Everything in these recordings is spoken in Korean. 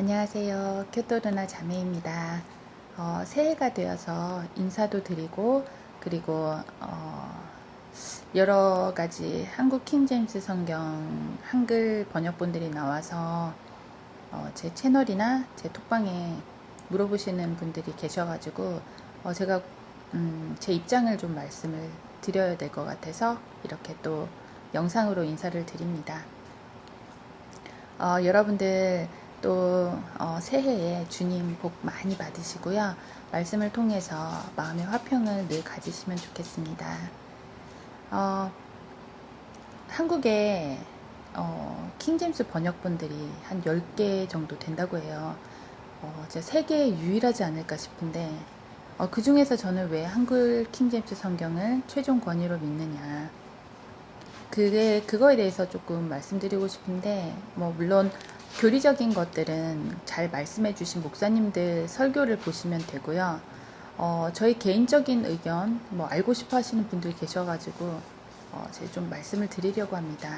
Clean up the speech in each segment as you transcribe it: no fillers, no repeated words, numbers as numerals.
안녕하세요. 큐토르나 자매입니다. 새해가 되어서 인사도 드리고, 그리고 여러 가지 한국 킹제임스 성경 한글 번역본들이 나와서 제 채널이나 제 톡방에 물어보시는 분들이 계셔가지고 제가 제 입장을 좀 말씀을 드려야 될 것 같아서 이렇게 또 영상으로 인사를 드립니다. 여러분들 또 새해에 주님 복 많이 받으시고요. 말씀을 통해서 마음의 화평을 늘 가지시면 좋겠습니다. 한국에 킹제임스 번역본들이 한 10개 정도 된다고 해요. 세계에 유일하지 않을까 싶은데 그 중에서 저는 왜 한글 킹제임스 성경을 최종 권위로 믿느냐, 그거에 대해서 조금 말씀드리고 싶은데, 물론 교리적인 것들은 잘 말씀해 주신 목사님들 설교를 보시면 되고요. 저희 개인적인 의견, 알고 싶어 하시는 분들이 계셔가지고, 제가 좀 말씀을 드리려고 합니다.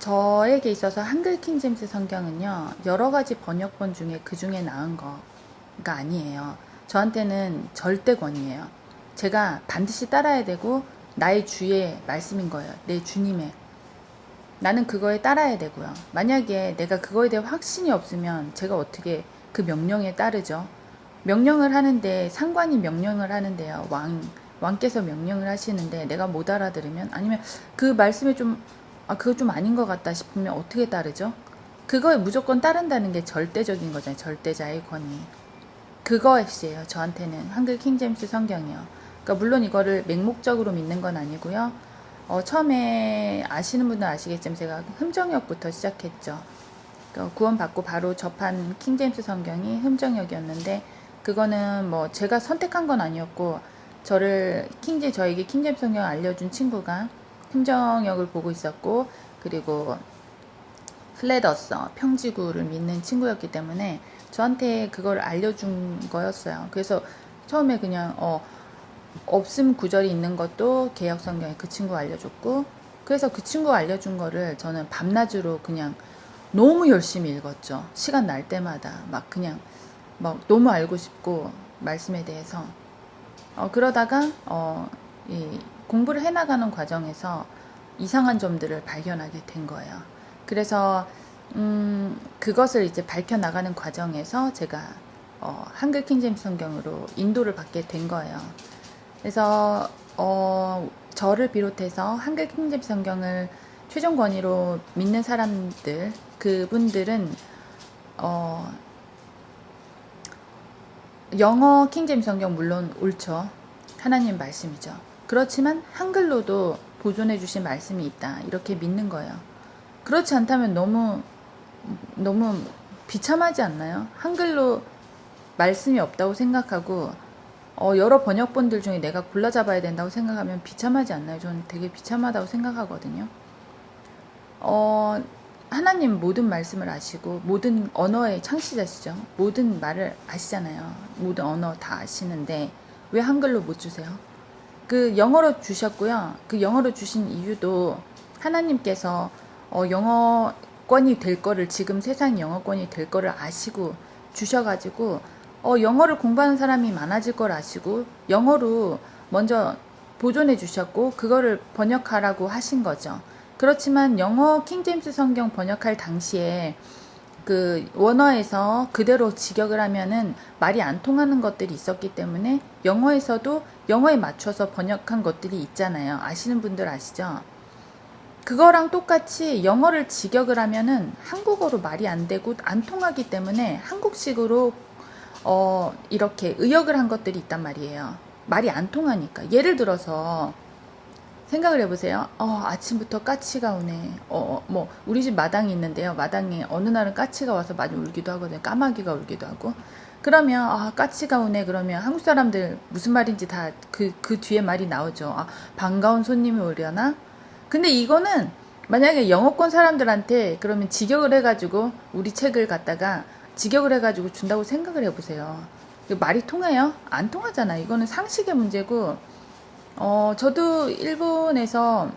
저에게 있어서 한글 킹제임스 성경은요, 여러 가지 번역본 중에 그 중에 나은 거가 아니에요. 저한테는 절대권이에요. 제가 반드시 따라야 되고, 나의 주의 말씀인 거예요. 내 주님의. 나는 그거에 따라야 되고요. 만약에 내가 그거에 대해 확신이 없으면 제가 어떻게 그 명령에 따르죠? 명령을 하는데, 상관이 명령을 하는데요. 왕께서 명령을 하시는데 내가 못 알아들으면, 아니면 그 말씀이 그거 좀 아닌 것 같다 싶으면 어떻게 따르죠? 그거에 무조건 따른다는 게 절대적인 거잖아요. 절대자의 권위. 그것이에요. 저한테는 한글 킹제임스 성경이요. 그러니까 물론 이거를 맹목적으로 믿는 건 아니고요. 처음에 아시는 분은 아시겠지만 제가 흠정역부터 시작했죠. 그러니까 구원받고 바로 접한 킹제임스 성경이 흠정역이었는데, 그거는 제가 선택한 건 아니었고, 저에게 킹제임스 성경을 알려준 친구가 흠정역을 보고 있었고, 그리고 플레더서 평지구를 믿는 친구였기 때문에 저한테 그걸 알려준 거였어요. 그래서 처음에 그냥 없음 구절이 있는 것도 개역 성경에 그 친구가 알려줬고, 그래서 그 친구가 알려준 거를 저는 밤낮으로 그냥 너무 열심히 읽었죠. 시간 날 때마다 그냥 너무 알고 싶고, 말씀에 대해서 그러다가 이 공부를 해나가는 과정에서 이상한 점들을 발견하게 된 거예요. 그래서 그것을 이제 밝혀나가는 과정에서 제가 한글 킹제임스 성경으로 인도를 받게 된 거예요. 그래서 저를 비롯해서 한글 킹제임스 성경을 최종 권위로 믿는 사람들, 그분들은 영어 킹제임스 성경 물론 옳죠. 하나님 말씀이죠. 그렇지만 한글로도 보존해 주신 말씀이 있다, 이렇게 믿는 거예요. 그렇지 않다면 너무 비참하지 않나요? 한글로 말씀이 없다고 생각하고 여러 번역본들 중에 내가 골라 잡아야 된다고 생각하면 비참하지 않나요? 저는 되게 비참하다고 생각하거든요. 하나님 모든 말씀을 아시고 모든 언어의 창시자시죠. 모든 말을 아시잖아요. 모든 언어 다 아시는데 왜 한글로 못 주세요? 그 영어로 주셨고요. 그 영어로 주신 이유도 하나님께서 영어권이 될 거를, 지금 세상 영어권이 될 거를 아시고 주셔가지고 영어를 공부하는 사람이 많아질 걸 아시고 영어로 먼저 보존해 주셨고 그거를 번역하라고 하신 거죠. 그렇지만 영어 킹제임스 성경 번역할 당시에 그 원어에서 그대로 직역을 하면은 말이 안 통하는 것들이 있었기 때문에 영어에서도 영어에 맞춰서 번역한 것들이 있잖아요. 아시는 분들 아시죠? 그거랑 똑같이 영어를 직역을 하면은 한국어로 말이 안 되고 안 통하기 때문에 한국식으로 이렇게 의역을 한 것들이 있단 말이에요. 말이 안 통하니까. 예를 들어서 생각을 해보세요. 아침부터 까치가 오네. 우리 집 마당이 있는데요. 마당에 어느 날은 까치가 와서 많이 울기도 하거든요. 까마귀가 울기도 하고. 그러면, 까치가 오네. 그러면 한국 사람들 무슨 말인지 다 그 뒤에 말이 나오죠. 반가운 손님이 오려나? 근데 이거는 만약에 영어권 사람들한테 그러면 직역을 해가지고 우리 책을 갖다가 직역을 해가지고 준다고 생각을 해보세요. 말이 통해요? 안 통하잖아. 이거는 상식의 문제고, 저도 일본에서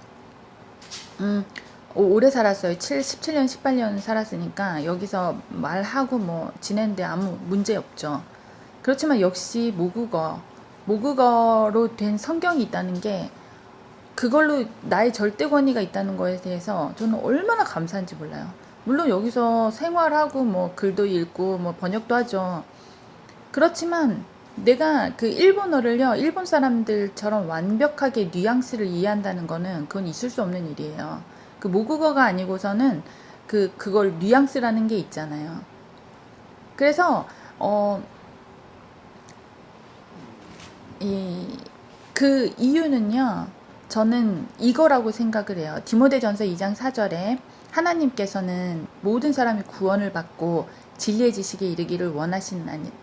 오래 살았어요. 17년, 18년 살았으니까 여기서 말하고 뭐 지내는데 아무 문제 없죠. 그렇지만 역시 모국어로 된 성경이 있다는 게 그걸로 나의 절대 권위가 있다는 거에 대해서 저는 얼마나 감사한지 몰라요. 물론 여기서 생활하고 뭐 글도 읽고 뭐 번역도 하죠. 그렇지만 내가 그 일본어를요, 일본 사람들처럼 완벽하게 뉘앙스를 이해한다는 거는 그건 있을 수 없는 일이에요. 그 모국어가 아니고서는 그걸 뉘앙스라는 게 있잖아요. 그래서, 그 이유는요, 저는 이거라고 생각을 해요. 디모데전서 2장 4절에 하나님께서는 모든 사람이 구원을 받고 진리의 지식에 이르기를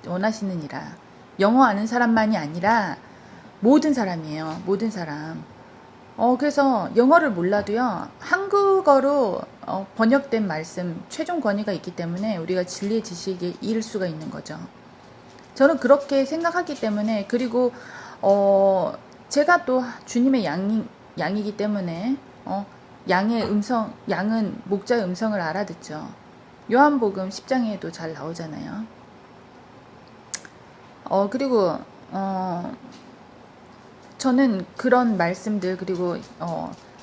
원하시느니라. 영어 아는 사람만이 아니라 모든 사람이에요. 모든 사람. 그래서 영어를 몰라도요, 한국어로 번역된 말씀, 최종 권위가 있기 때문에 우리가 진리의 지식에 이를 수가 있는 거죠. 저는 그렇게 생각하기 때문에, 그리고, 제가 또 주님의 양이기 때문에, 양은 목자의 음성을 알아듣죠. 요한복음 10장에도 잘 나오잖아요. 그리고, 저는 그런 말씀들, 그리고,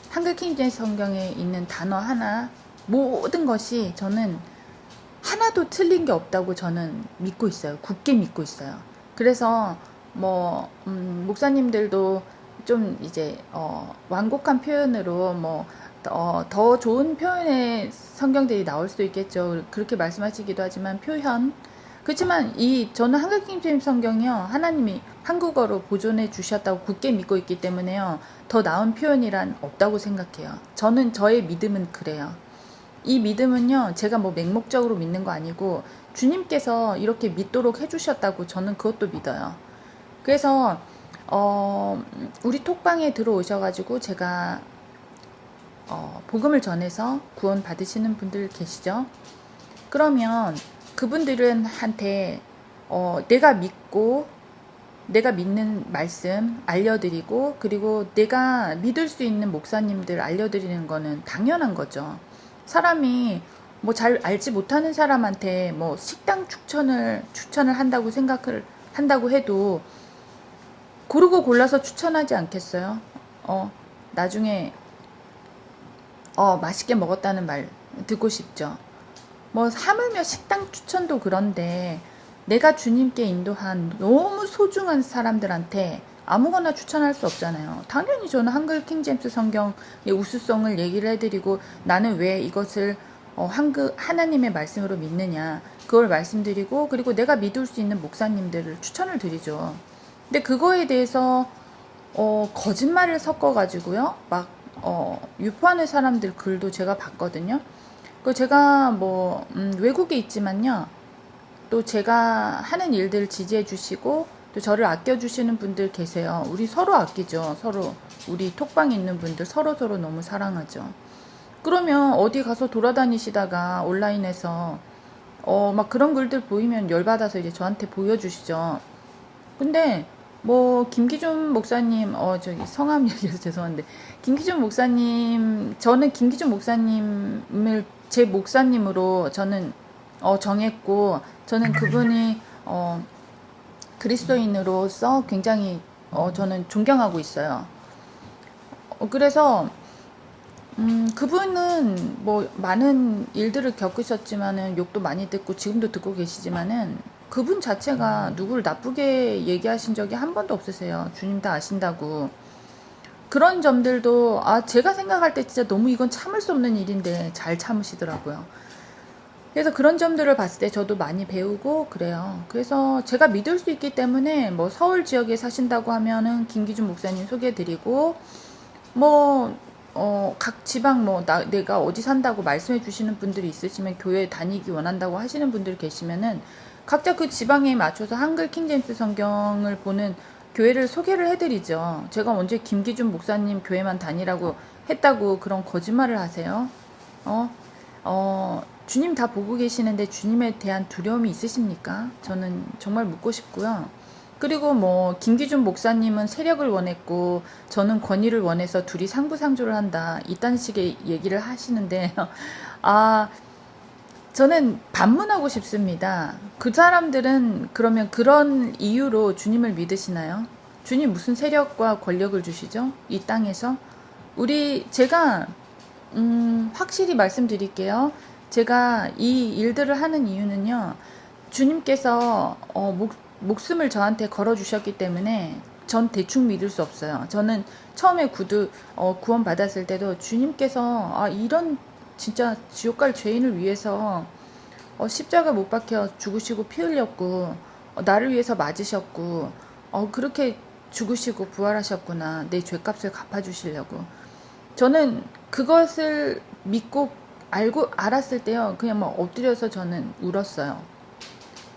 한글 킹제임스 성경에 있는 단어 하나, 모든 것이 저는 하나도 틀린 게 없다고 저는 믿고 있어요. 굳게 믿고 있어요. 그래서, 목사님들도 좀 이제, 완곡한 표현으로 더 좋은 표현의 성경들이 나올 수도 있겠죠. 그렇게 말씀하시기도 하지만 그렇지만 저는 한글 킹제임스 성경이요, 하나님이 한국어로 보존해 주셨다고 굳게 믿고 있기 때문에요, 더 나은 표현이란 없다고 생각해요. 저의 믿음은 그래요. 이 믿음은요, 제가 뭐 맹목적으로 믿는 거 아니고 주님께서 이렇게 믿도록 해주셨다고 저는 그것도 믿어요. 그래서 우리 톡방에 들어오셔가지고 제가 복음을 전해서 구원 받으시는 분들 계시죠? 그러면 그분들은 한테 내가 믿는 말씀 알려드리고, 그리고 내가 믿을 수 있는 목사님들 알려드리는 거는 당연한 거죠. 사람이 뭐 잘 알지 못하는 사람한테 뭐 식당 추천을 한다고 생각을 한다고 해도 고르고 골라서 추천하지 않겠어요? 나중에 맛있게 먹었다는 말 듣고 싶죠. 뭐 하물며 식당 추천도 그런데 내가 주님께 인도한 너무 소중한 사람들한테 아무거나 추천할 수 없잖아요. 당연히 저는 한글 킹제임스 성경의 우수성을 얘기를 해드리고, 나는 왜 이것을 하나님의 말씀으로 믿느냐, 그걸 말씀드리고, 그리고 내가 믿을 수 있는 목사님들을 추천을 드리죠. 근데 그거에 대해서 거짓말을 섞어가지고요, 막 유포하는 사람들 글도 제가 봤거든요. 제가 외국에 있지만요, 또 제가 하는 일들 지지해 주시고 또 저를 아껴주시는 분들 계세요. 우리 서로 아끼죠. 서로. 우리 톡방에 있는 분들 서로 너무 사랑하죠. 그러면 어디 가서 돌아다니시다가 온라인에서 막 그런 글들 보이면 열받아서 이제 저한테 보여주시죠. 근데 김기준 목사님, 저기 성함 얘기해서 죄송한데, 저는 김기준 목사님을 제 목사님으로 저는 정했고, 저는 그분이 그리스도인으로서 굉장히 저는 존경하고 있어요. 그래서 그분은 많은 일들을 겪으셨지만은, 욕도 많이 듣고 지금도 듣고 계시지만은, 그분 자체가 누구를 나쁘게 얘기하신 적이 한 번도 없으세요. 주님 다 아신다고. 그런 점들도 제가 생각할 때 진짜 너무 이건 참을 수 없는 일인데 잘 참으시더라고요. 그래서 그런 점들을 봤을 때 저도 많이 배우고 그래요. 그래서 제가 믿을 수 있기 때문에 서울 지역에 사신다고 하면은 김기준 목사님 소개해드리고, 각 지방 내가 어디 산다고 말씀해 주시는 분들이 있으시면, 교회 다니기 원한다고 하시는 분들 계시면은 각자 그 지방에 맞춰서 한글 킹제임스 성경을 보는 교회를 소개를 해드리죠. 제가 언제 김기준 목사님 교회만 다니라고 했다고 그런 거짓말을 하세요? 주님 다 보고 계시는데 주님에 대한 두려움이 있으십니까? 저는 정말 묻고 싶고요. 그리고 뭐 김기준 목사님은 세력을 원했고 저는 권위를 원해서 둘이 상부상조를 한다 이딴 식의 얘기를 하시는데 아 저는 반문하고 싶습니다. 그 사람들은 그러면 그런 이유로 주님을 믿으시나요? 주님 무슨 세력과 권력을 주시죠? 이 땅에서 제가 확실히 말씀드릴게요. 제가 이 일들을 하는 이유는요. 주님께서 목숨을 저한테 걸어주셨기 때문에 전 대충 믿을 수 없어요. 저는 처음에 구원 받았을 때도 주님께서 이런 진짜 지옥 갈 죄인을 위해서 십자가 못 박혀 죽으시고 피 흘렸고 나를 위해서 맞으셨고 그렇게 죽으시고 부활하셨구나. 내 죄값을 갚아주시려고. 저는 그것을 믿고 알았을 때요. 그냥 막 엎드려서 저는 울었어요.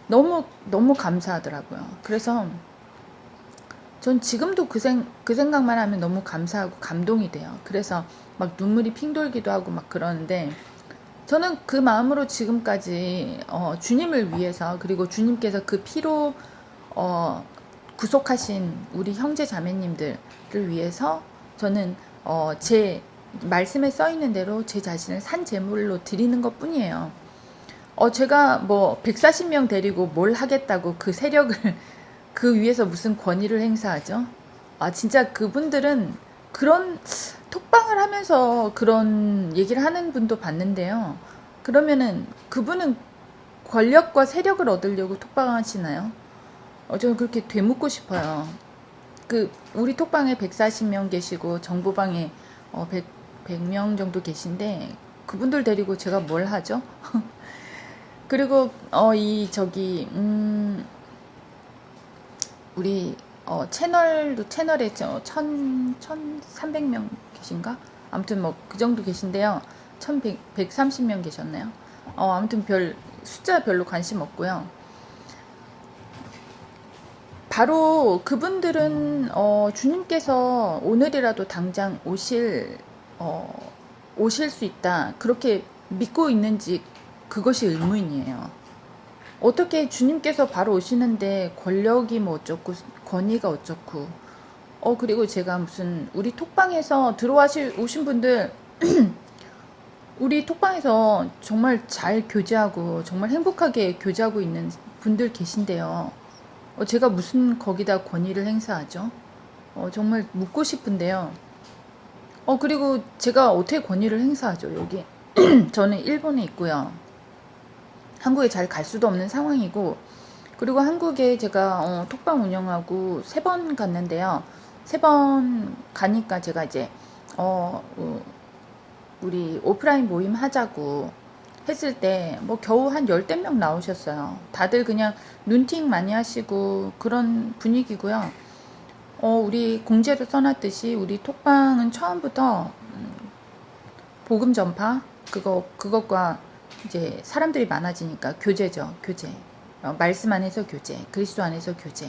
너무 감사하더라고요. 그래서 전 지금도 그 생각만 하면 너무 감사하고 감동이 돼요. 그래서 막 눈물이 핑 돌기도 하고 막 그러는데 저는 그 마음으로 지금까지 주님을 위해서 그리고 주님께서 그 피로 구속하신 우리 형제 자매님들을 위해서 저는 제 말씀에 써 있는 대로 제 자신을 산 제물로 드리는 것 뿐이에요. 제가 뭐 140명 데리고 뭘 하겠다고 그 세력을 그 위에서 무슨 권위를 행사하죠? 진짜 그분들은 그런 톡방을 하면서 그런 얘기를 하는 분도 봤는데요. 그러면은 그분은 권력과 세력을 얻으려고 톡방하시나요? 저는 그렇게 되묻고 싶어요. 우리 톡방에 140명 계시고 정보방에 100명 정도 계신데 그분들 데리고 제가 뭘 하죠? 그리고 우리 채널에 1300명 계신가? 아무튼 뭐 그 정도 계신데요. 130명 계셨나요? 아무튼 숫자 별로 관심 없고요. 바로 그분들은 주님께서 오늘이라도 당장 오실 수 있다. 그렇게 믿고 있는지 그것이 의문이에요. 어떻게 주님께서 바로 오시는데 권력이 뭐 어쩌고 권위가 어쩌고 그리고 제가 무슨 우리 톡방에서 오신 분들 우리 톡방에서 정말 잘 교제하고 정말 행복하게 교제하고 있는 분들 계신데요. 제가 무슨 거기다 권위를 행사하죠? 정말 묻고 싶은데요. 그리고 제가 어떻게 권위를 행사하죠, 여기? 저는 일본에 있고요. 한국에 잘 갈 수도 없는 상황이고, 그리고 한국에 제가 톡방 운영하고 3번 갔는데요. 3번 가니까 제가 이제 우리 오프라인 모임 하자고 했을 때 뭐 겨우 한 10명 나오셨어요. 다들 그냥 눈팅 많이 하시고 그런 분위기고요. 우리 공지에도 써놨듯이 우리 톡방은 처음부터 복음 전파 그것과 이제 사람들이 많아지니까 교제죠. 교제. 말씀 안에서 교제. 그리스도 안에서 교제.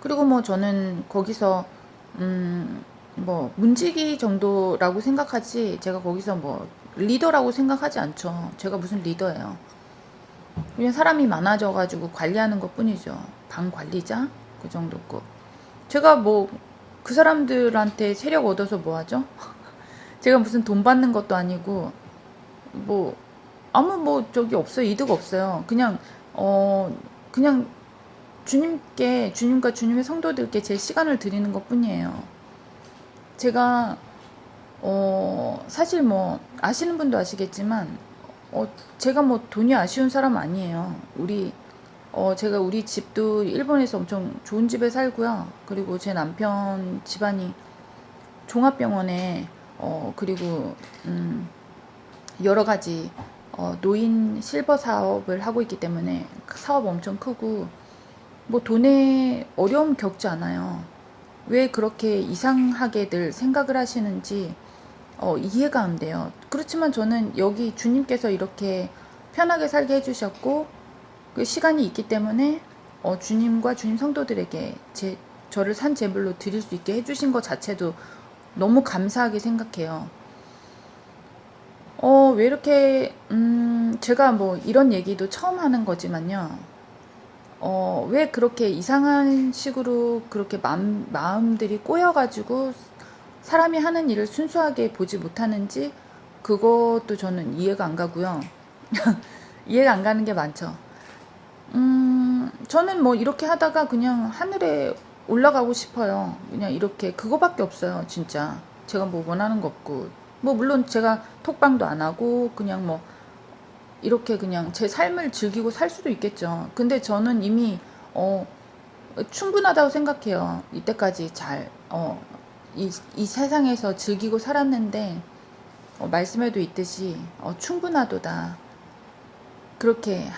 그리고 뭐 저는 거기서 뭐 문지기 정도라고 생각하지 제가 거기서 뭐 리더라고 생각하지 않죠. 제가 무슨 리더예요. 그냥 사람이 많아져가지고 관리하는 것 뿐이죠. 방 관리자? 그 정도고. 제가 뭐 그 사람들한테 세력 얻어서 뭐 하죠? 제가 무슨 돈 받는 것도 아니고 뭐 아무 뭐 저기 없어요. 이득 없어요. 그냥 그냥 주님과 주님의 성도들께 제 시간을 드리는 것 뿐이에요. 제가 사실 뭐 아시는 분도 아시겠지만 제가 뭐 돈이 아쉬운 사람 아니에요. 제가 우리 집도 일본에서 엄청 좋은 집에 살고요. 그리고 제 남편 집안이 종합병원에 그리고 여러 가지 노인 실버 사업을 하고 있기 때문에 사업 엄청 크고 뭐 돈에 어려움 겪지 않아요. 왜 그렇게 이상하게들 생각을 하시는지 이해가 안 돼요. 그렇지만 저는 여기 주님께서 이렇게 편하게 살게 해주셨고 그 시간이 있기 때문에 주님과 주님 성도들에게 저를 산 제물로 드릴 수 있게 해주신 것 자체도 너무 감사하게 생각해요. 왜 이렇게 제가 뭐 이런 얘기도 처음 하는 거지만요. 왜 그렇게 이상한 식으로 그렇게 마음들이 꼬여가지고 사람이 하는 일을 순수하게 보지 못하는지 그것도 저는 이해가 안 가고요. 이해가 안 가는 게 많죠. 저는 뭐 이렇게 하다가 그냥 하늘에 올라가고 싶어요. 그냥 이렇게 그거밖에 없어요, 진짜. 제가 뭐 원하는 거 없고. 뭐 물론 제가 톡방도 안 하고 그냥 뭐 이렇게 그냥 제 삶을 즐기고 살 수도 있겠죠. 근데 저는 이미 충분하다고 생각해요. 이때까지 이 세상에서 즐기고 살았는데 말씀에도 있듯이 충분하도다. 그렇게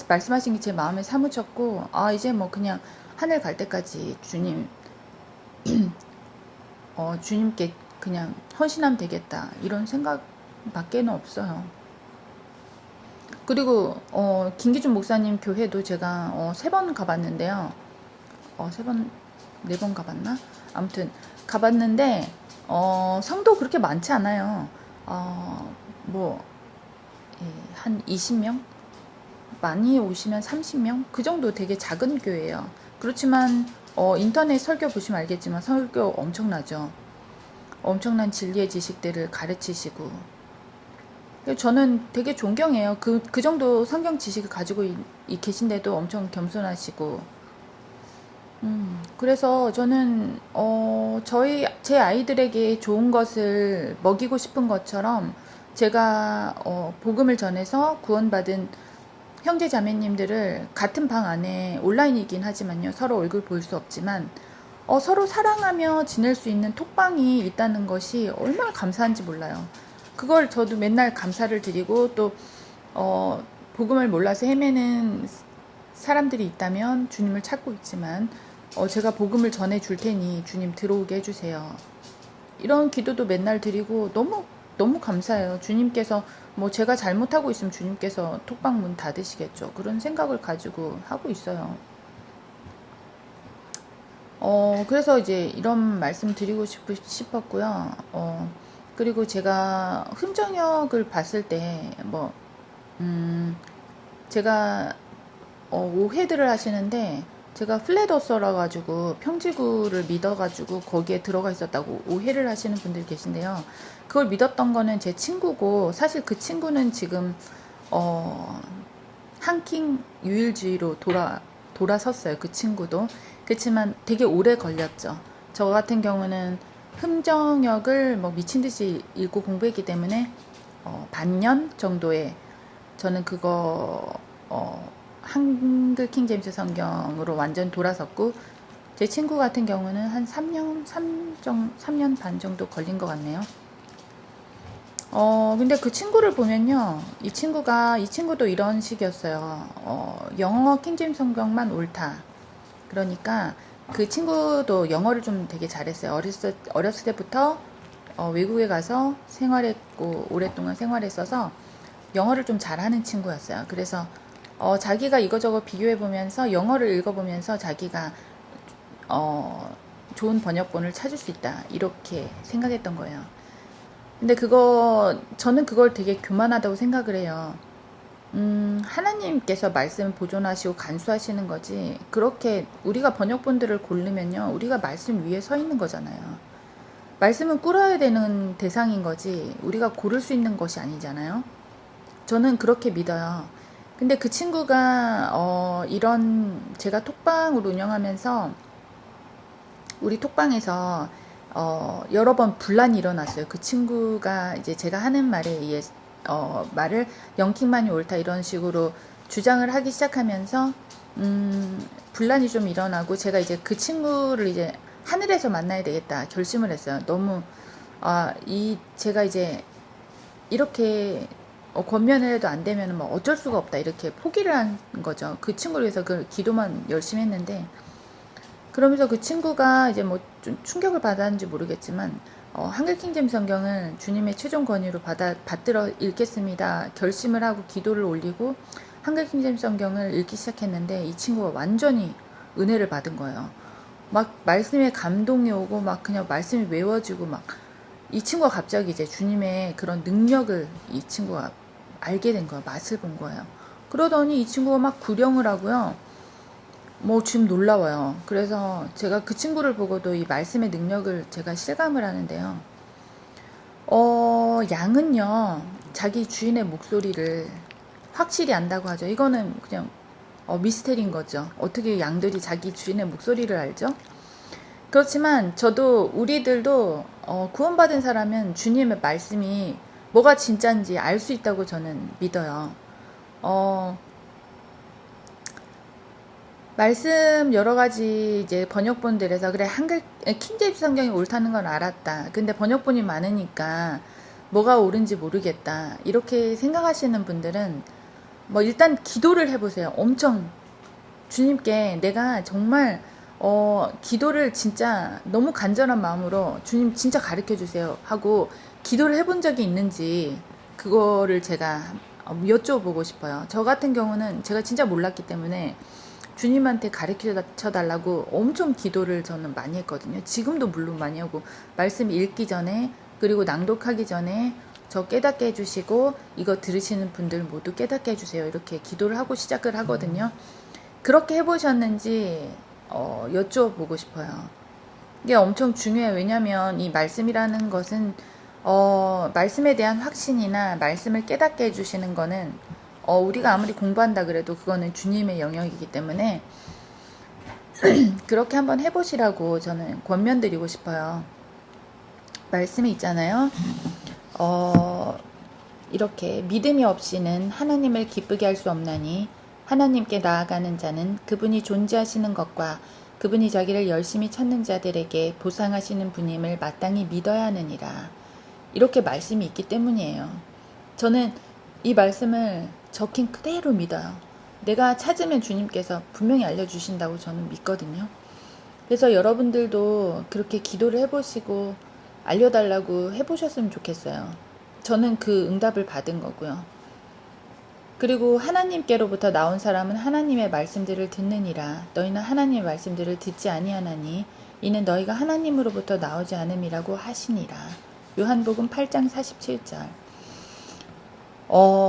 말씀하신 게 제 마음에 사무쳤고, 이제 뭐 그냥 하늘 갈 때까지 주님께 그냥 헌신하면 되겠다. 이런 생각밖에는 없어요. 그리고 김기준 목사님 교회도 제가 3번 가봤는데요. 3번, 4번 가봤나? 아무튼 가봤는데 성도 그렇게 많지 않아요. 뭐 한 20명? 많이 오시면 30명? 그 정도 되게 작은 교회예요. 그렇지만 인터넷 설교 보시면 알겠지만 설교 엄청나죠. 엄청난 진리의 지식들을 가르치시고 저는 되게 존경해요. 그 정도 성경 지식을 가지고 계신데도 엄청 겸손하시고 그래서 저는 제 아이들에게 좋은 것을 먹이고 싶은 것처럼 제가 복음을 전해서 구원받은 형제 자매님들을 같은 방 안에 온라인이긴 하지만요. 서로 얼굴 볼 수 없지만 서로 사랑하며 지낼 수 있는 톡방이 있다는 것이 얼마나 감사한지 몰라요. 그걸 저도 맨날 감사를 드리고 또 복음을 몰라서 헤매는 사람들이 있다면 주님을 찾고 있지만 제가 복음을 전해줄 테니 주님 들어오게 해주세요. 이런 기도도 맨날 드리고 너무 감사해요. 주님께서 뭐 제가 잘못하고 있으면 주님께서 톡방 문 닫으시겠죠. 그런 생각을 가지고 하고 있어요. 그래서 이제 이런 말씀 드리고 싶었고요. 그리고 제가 흥정역을 봤을 때 제가 오해들을 하시는데 제가 플랫어서라 가지고 평지구를 믿어가지고 거기에 들어가 있었다고 오해를 하시는 분들이 계신데요. 그걸 믿었던 거는 제 친구고 사실 그 친구는 지금 한킹 유일주의로 돌아섰어요. 그 친구도. 그렇지만 되게 오래 걸렸죠. 저 같은 경우는 흥정역을 뭐 미친 듯이 읽고 공부했기 때문에 반년 정도에 저는 그거 한글 킹제임스 성경으로 완전 돌아섰고 제 친구 같은 경우는 한 3년 반 정도 걸린 것 같네요. 근데 그 친구를 보면요. 이 친구도 이런 식이었어요. 영어 킹제임스 성경만 옳다. 그러니까 그 친구도 영어를 좀 되게 잘했어요. 어렸을 때부터 외국에 가서 생활했고 오랫동안 생활했어서 영어를 좀 잘하는 친구였어요. 그래서 자기가 이거저거 비교해보면서 영어를 읽어보면서 자기가 좋은 번역본을 찾을 수 있다. 이렇게 생각했던 거예요. 근데 저는 그걸 되게 교만하다고 생각을 해요. 하나님께서 말씀을 보존하시고 간수하시는 거지. 그렇게 우리가 번역본들을 고르면요. 우리가 말씀 위에 서 있는 거잖아요. 말씀은 꿇어야 되는 대상인 거지. 우리가 고를 수 있는 것이 아니잖아요. 저는 그렇게 믿어요. 근데 그 친구가 제가 톡방을 운영하면서 우리 톡방에서 여러 번 분란이 일어났어요. 그 친구가 이제 제가 하는 말에 의해 말을 영킹만이 옳다 이런 식으로 주장을 하기 시작하면서 분란이 좀 일어나고 제가 이제 그 친구를 이제 하늘에서 만나야 되겠다 결심을 했어요. 너무 제가 이제 이렇게 권면을 해도 안 되면 뭐 어쩔 수가 없다 이렇게 포기를 한 거죠. 그 친구를 위해서 그 기도만 열심히 했는데 그러면서 그 친구가 이제 뭐 좀 충격을 받았는지 모르겠지만 한글 킹제임스 성경을 주님의 최종 권위로 받들어 읽겠습니다. 결심을 하고 기도를 올리고 한글 킹제임스 성경을 읽기 시작했는데 이 친구가 완전히 은혜를 받은 거예요. 막 말씀에 감동이 오고 막 그냥 말씀이 외워지고 막 이 친구가 갑자기 이제 주님의 그런 능력을 이 친구가 알게 된 거예요. 맛을 본 거예요. 그러더니 이 친구가 막 구령을 하고요. 뭐 지금 놀라워요. 그래서 제가 그 친구를 보고도 이 말씀의 능력을 제가 실감을 하는데요. 양은요, 자기 주인의 목소리를 확실히 안다고 하죠. 이거는 그냥 미스테리인 거죠. 어떻게 양들이 자기 주인의 목소리를 알죠? 그렇지만 저도 우리들도 구원받은 사람은 주님의 말씀이 뭐가 진짜인지 알 수 있다고 저는 믿어요. 말씀 여러 가지 이제 번역본들에서 그래 한글 킹제임스 성경이 옳다는 건 알았다. 근데 번역본이 많으니까 뭐가 옳은지 모르겠다. 이렇게 생각하시는 분들은 뭐 일단 기도를 해보세요. 엄청 주님께 내가 정말 기도를 진짜 너무 간절한 마음으로 주님 진짜 가르쳐 주세요 하고 기도를 해본 적이 있는지 그거를 제가 여쭤보고 싶어요. 저 같은 경우는 제가 진짜 몰랐기 때문에 주님한테 가르쳐 달라고 엄청 기도를 저는 많이 했거든요. 지금도 물론 많이 하고 말씀 읽기 전에 그리고 낭독하기 전에 저 깨닫게 해주시고 이거 들으시는 분들 모두 깨닫게 해주세요. 이렇게 기도를 하고 시작을 하거든요. 그렇게 해보셨는지 여쭤보고 싶어요. 이게 엄청 중요해요. 왜냐하면 이 말씀이라는 것은 말씀에 대한 확신이나 말씀을 깨닫게 해주시는 거는 우리가 아무리 공부한다 그래도 그거는 주님의 영역이기 때문에 그렇게 한번 해보시라고 저는 권면드리고 싶어요. 말씀이 있잖아요. 이렇게 믿음이 없이는 하나님을 기쁘게 할 수 없나니 하나님께 나아가는 자는 그분이 존재하시는 것과 그분이 자기를 열심히 찾는 자들에게 보상하시는 분임을 마땅히 믿어야 하느니라. 이렇게 말씀이 있기 때문이에요. 저는 이 말씀을 적힌 그대로 믿어요. 내가 찾으면 주님께서 분명히 알려주신다고 저는 믿거든요. 그래서 여러분들도 그렇게 기도를 해보시고 알려달라고 해보셨으면 좋겠어요. 저는 그 응답을 받은 거고요. 그리고 하나님께로부터 나온 사람은 하나님의 말씀들을 듣느니라. 너희는 하나님의 말씀들을 듣지 아니하나니 이는 너희가 하나님으로부터 나오지 않음이라고 하시니라. 요한복음 8장 47절.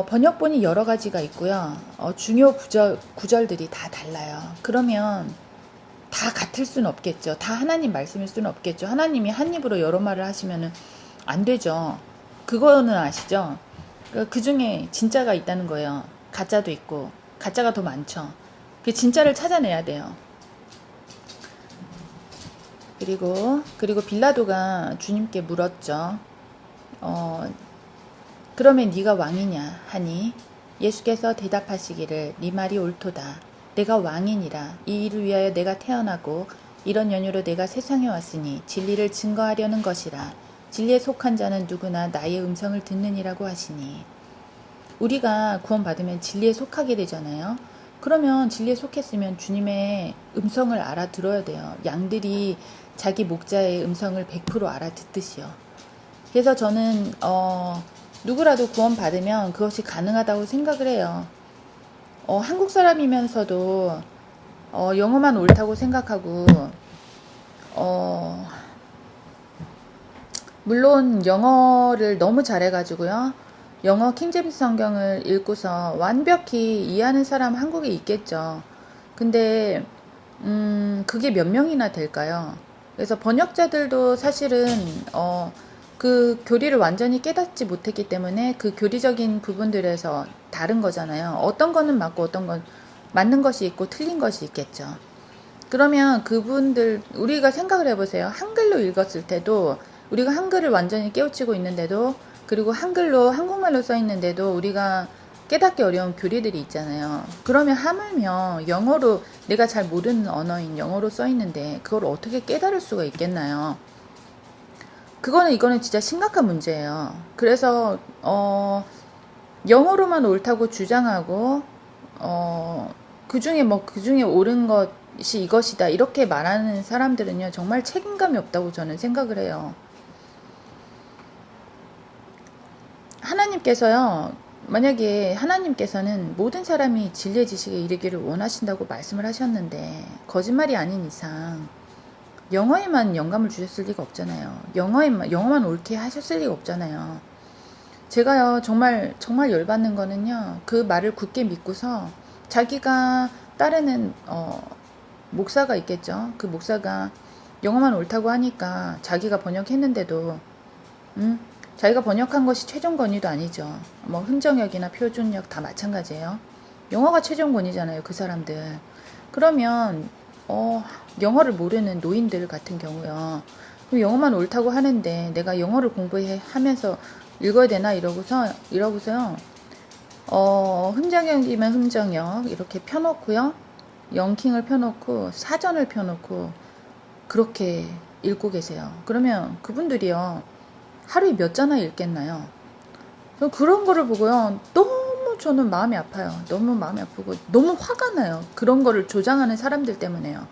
번역본이 여러 가지가 있고요. 중요 구절들이 다 달라요. 그러면 다 같을 수는 없겠죠. 다 하나님 말씀일 수는 없겠죠. 하나님이 한 입으로 여러 말을 하시면은 안 되죠. 그거는 아시죠? 그 중에 진짜가 있다는 거예요. 가짜도 있고 가짜가 더 많죠. 그 진짜를 찾아내야 돼요. 그리고 빌라도가 주님께 물었죠. 그러면 네가 왕이냐 하니 예수께서 대답하시기를 네 말이 옳도다. 내가 왕이니라. 이 일을 위하여 내가 태어나고 이런 연유로 내가 세상에 왔으니 진리를 증거하려는 것이라. 진리에 속한 자는 누구나 나의 음성을 듣느니라고 하시니. 우리가 구원받으면 진리에 속하게 되잖아요. 그러면 진리에 속했으면 주님의 음성을 알아들어야 돼요. 양들이 자기 목자의 음성을 100% 알아듣듯이요. 그래서 저는 누구라도 구원받으면 그것이 가능하다고 생각을 해요. 한국 사람이면서도 영어만 옳다고 생각하고 물론 영어를 너무 잘해가지고요. 영어 킹제임스 성경을 읽고서 완벽히 이해하는 사람 한국에 있겠죠. 근데 그게 몇 명이나 될까요? 그래서 번역자들도 사실은 그 교리를 완전히 깨닫지 못했기 때문에 그 교리적인 부분들에서 다른 거잖아요. 어떤 거는 맞고 어떤 건 맞는 것이 있고 틀린 것이 있겠죠. 그러면 그분들 우리가 생각을 해보세요. 한글로 읽었을 때도 우리가 한글을 완전히 깨우치고 있는데도 그리고 한국말로 써 있는데도 우리가 깨닫기 어려운 교리들이 있잖아요. 그러면 하물며 영어로 내가 잘 모르는 언어인 영어로 써 있는데 그걸 어떻게 깨달을 수가 있겠나요? 이거는 진짜 심각한 문제예요. 그래서 영어로만 옳다고 주장하고 그 중에 옳은 것이 이것이다 이렇게 말하는 사람들은요 정말 책임감이 없다고 저는 생각을 해요. 하나님께서요, 만약에 하나님께서는 모든 사람이 진리의 지식에 이르기를 원하신다고 말씀을 하셨는데 거짓말이 아닌 이상 영어에만 영감을 주셨을 리가 없잖아요. 영어만 옳게 하셨을 리가 없잖아요. 제가요 정말 열받는 거는요 그 말을 굳게 믿고서 자기가 따르는 목사가 있겠죠. 그 목사가 영어만 옳다고 하니까 자기가 번역했는데도 자기가 번역한 것이 최종 권위도 아니죠. 뭐 흥정역이나 표준역 다 마찬가지예요. 영어가 최종 권위잖아요. 그 사람들. 그러면 영어를 모르는 노인들 같은 경우요. 영어만 옳다고 하는데 내가 영어를 공부하면서 읽어야 되나 이러고서요. 흥정역이면 흥정역 이렇게 펴놓고요. 영킹을 펴놓고 사전을 펴놓고 그렇게 읽고 계세요. 그러면 그분들이요. 하루에 몇 자나 읽겠나요? 그런 거를 보고요. 너무 저는 마음이 아파요. 너무 마음이 아프고 너무 화가 나요. 그런 거를 조장하는 사람들 때문에요.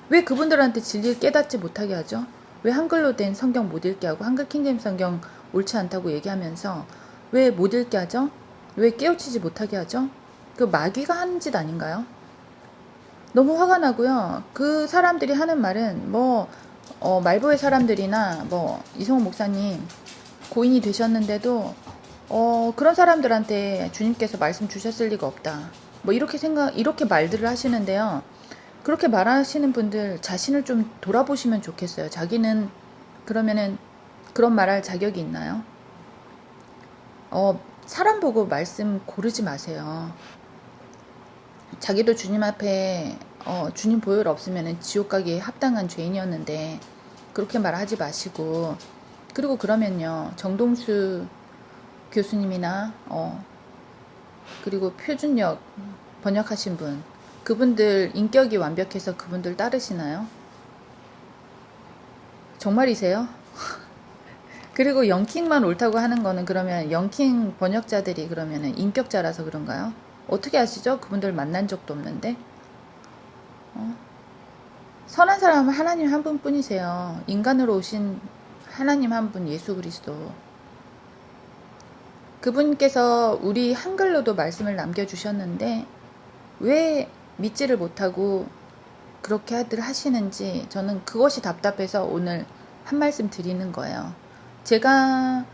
왜 그분들한테 진리를 깨닫지 못하게 하죠? 왜 한글로 된 성경 못 읽게 하고 한글 킹제임스 성경 옳지 않다고 얘기하면서 왜 못 읽게 하죠? 왜 깨우치지 못하게 하죠? 그 마귀가 하는 짓 아닌가요? 너무 화가 나고요. 그 사람들이 하는 말은 말보의 사람들이나 이성호 목사님 고인이 되셨는데도 그런 사람들한테 주님께서 말씀 주셨을 리가 없다. 이렇게 말들을 하시는데요. 그렇게 말하시는 분들 자신을 좀 돌아보시면 좋겠어요. 자기는 그러면은 그런 말할 자격이 있나요? 사람 보고 말씀 고르지 마세요. 자기도 주님 앞에 주님 보혈 없으면 지옥 가기에 합당한 죄인이었는데 그렇게 말하지 마시고, 그리고 그러면요 정동수 교수님이나 그리고 표준역 번역하신 분, 그분들 인격이 완벽해서 그분들 따르시나요? 정말이세요? 그리고 영킹만 옳다고 하는 거는 그러면 영킹 번역자들이 그러면 인격자라서 그런가요? 어떻게 아시죠? 그분들 만난 적도 없는데. 선한 사람은 하나님 한 분뿐이세요. 인간으로 오신 하나님 한 분, 예수 그리스도. 그분께서 우리 한글로도 말씀을 남겨주셨는데 왜 믿지를 못하고 그렇게들 하시는지 저는 그것이 답답해서 오늘 한 말씀 드리는 거예요. 제가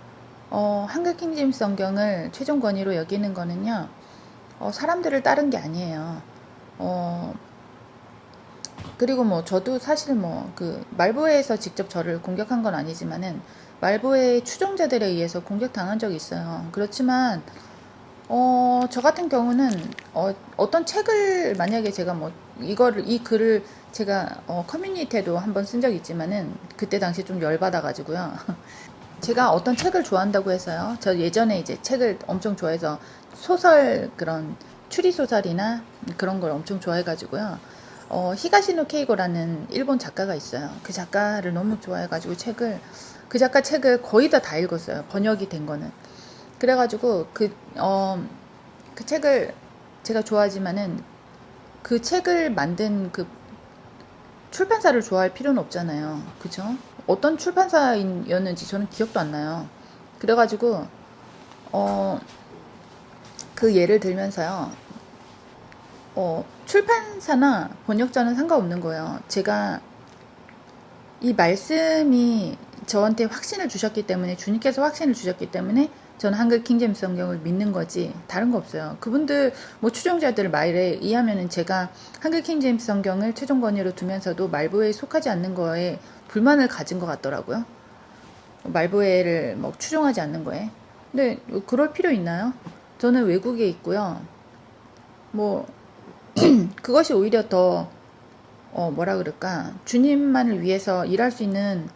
한글 킹제임스 성경을 최종 권위로 여기는 거는요, 사람들을 따른 게 아니에요. 그리고 저도 사실 그 말보에서 직접 저를 공격한 건 아니지만은 말보의 추종자들에 의해서 공격당한 적이 있어요. 그렇지만 저 같은 경우는 어떤 책을 만약에 제가 이 글을 제가 커뮤니티에도 한번 쓴 적이 있지만은 그때 당시 좀 열받아가지고요. 제가 어떤 책을 좋아한다고 해서요. 저 예전에 이제 책을 엄청 좋아해서 그런 추리소설이나 그런 걸 엄청 좋아해가지고요. 히가시노 케이고라는 일본 작가가 있어요. 그 작가를 너무 좋아해가지고 그 작가 책을 거의 다 읽었어요. 번역이 된 거는. 그래가지고 그 책을 제가 좋아하지만은 그 책을 만든 그 출판사를 좋아할 필요는 없잖아요. 그죠? 어떤 출판사였는지 저는 기억도 안 나요. 그래가지고 그 예를 들면서요. 출판사나 번역자는 상관없는 거예요. 제가 이 말씀이 저한테 확신을 주셨기 때문에, 주님께서 확신을 주셨기 때문에 저는 한글 킹제임스 성경을 믿는 거지 다른 거 없어요. 그분들 추종자들 말에 의하면은 제가 한글 킹제임스 성경을 최종 권위로 두면서도 말보에 속하지 않는 거에 불만을 가진 것 같더라고요. 말보에를 추종하지 않는 거에. 근데 그럴 필요 있나요? 저는 외국에 있고요. 그것이 오히려 더 뭐라 그럴까, 주님만을 위해서 일할 수 있는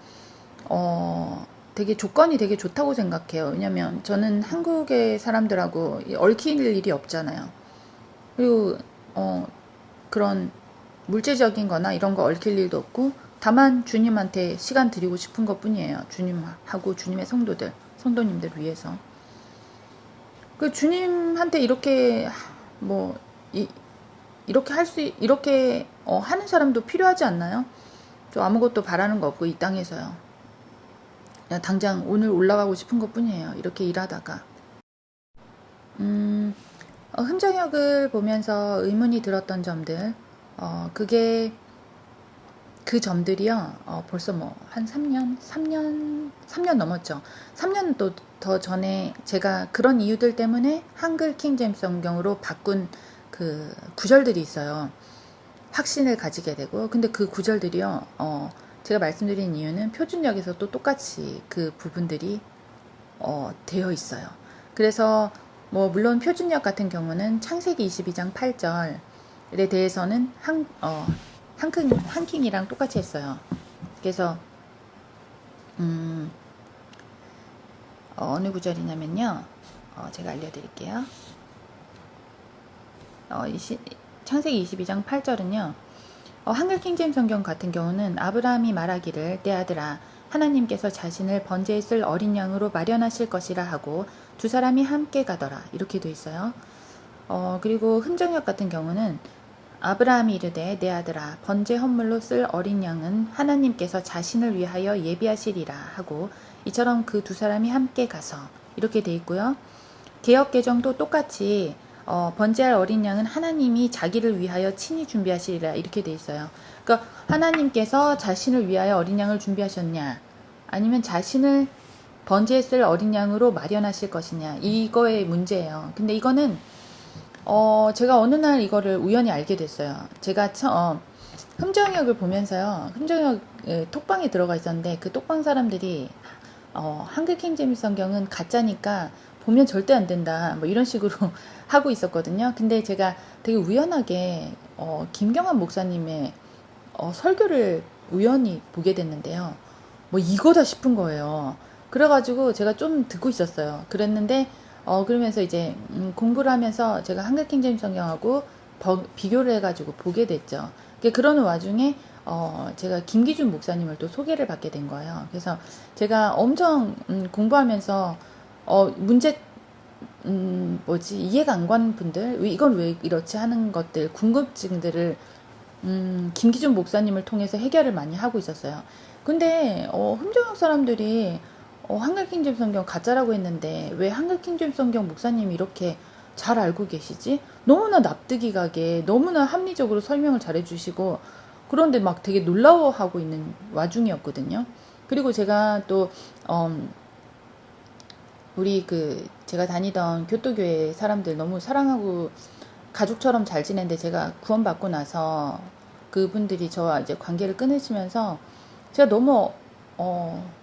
되게 조건이 되게 좋다고 생각해요. 왜냐면 저는 한국의 사람들하고 얽힐 일이 없잖아요. 그리고 그런 물질적인 거나 이런 거 얽힐 일도 없고, 다만 주님한테 시간 드리고 싶은 것 뿐이에요. 주님하고 주님의 성도님들 위해서. 그 주님한테 이렇게 이렇게 하는 사람도 필요하지 않나요? 저 아무것도 바라는 거 없고 이 땅에서요. 그냥 당장 오늘 올라가고 싶은 것 뿐이에요. 이렇게 일하다가. 흥정역을 보면서 의문이 들었던 점들, 그 점들이요, 벌써 한 3년 넘었죠. 3년 또 더 전에 제가 그런 이유들 때문에 한글 킹제임스 성경으로 바꾼 그 구절들이 있어요. 확신을 가지게 되고, 근데 그 구절들이요, 제가 말씀드린 이유는 표준역에서 또 똑같이 그 부분들이 되어 있어요. 그래서 뭐 물론 표준역 같은 경우는 창세기 22장 8절에 대해서는 한킹이랑 똑같이 했어요. 그래서 어느 구절이냐면요, 제가 알려드릴게요. 창세기 22장 8절은요, 한글 킹제임스 성경 같은 경우는 아브라함이 말하기를 내 아들아 하나님께서 자신을 번제에 쓸 어린 양으로 마련하실 것이라 하고 두 사람이 함께 가더라, 이렇게 돼 있어요. 그리고 흔정역 같은 경우는 아브라함이 이르되 내 아들아 번제 헌물로 쓸 어린 양은 하나님께서 자신을 위하여 예비하시리라 하고 이처럼 그 두 사람이 함께 가서, 이렇게 돼 있고요. 개역 개정도 똑같이 번제할 어린 양은 하나님이 자기를 위하여 친히 준비하시리라, 이렇게 돼 있어요. 그러니까 하나님께서 자신을 위하여 어린 양을 준비하셨냐, 아니면 자신을 번제에 쓸 어린 양으로 마련하실 것이냐, 이거의 문제예요. 근데 이거는 제가 어느 날 이거를 우연히 알게 됐어요. 제가 흠정역을 보면서요, 흠정역 톡방에 들어가 있었는데 그 톡방 사람들이 한글 킹제임스 성경은 가짜니까 보면 절대 안 된다, 뭐 이런 식으로 하고 있었거든요. 근데 제가 되게 우연하게 김경환 목사님의 설교를 우연히 보게 됐는데요. 뭐 이거다 싶은 거예요. 그래가지고 제가 좀 듣고 있었어요. 그랬는데 그러면서 이제 공부를 하면서 제가 한글 킹제임스 성경하고 비교를 해가지고 보게 됐죠. 그러는 와중에 제가 김기준 목사님을 또 소개를 받게 된 거예요. 그래서 제가 엄청 공부하면서 문제 이해가 안 가는 분들, 이건 왜 이렇지 하는 것들, 궁금증들을 김기준 목사님을 통해서 해결을 많이 하고 있었어요. 근데 흠정역 사람들이 한글 킹제임스 성경 가짜라고 했는데 왜 한글 킹제임스 성경 목사님이 이렇게 잘 알고 계시지? 너무나 납득이 가게, 너무나 합리적으로 설명을 잘 해주시고, 그런데 막 되게 놀라워하고 있는 와중이었거든요. 그리고 제가 또 우리 제가 다니던 교토교회 사람들 너무 사랑하고 가족처럼 잘 지냈는데, 제가 구원받고 나서 그분들이 저와 이제 관계를 끊으시면서 제가 너무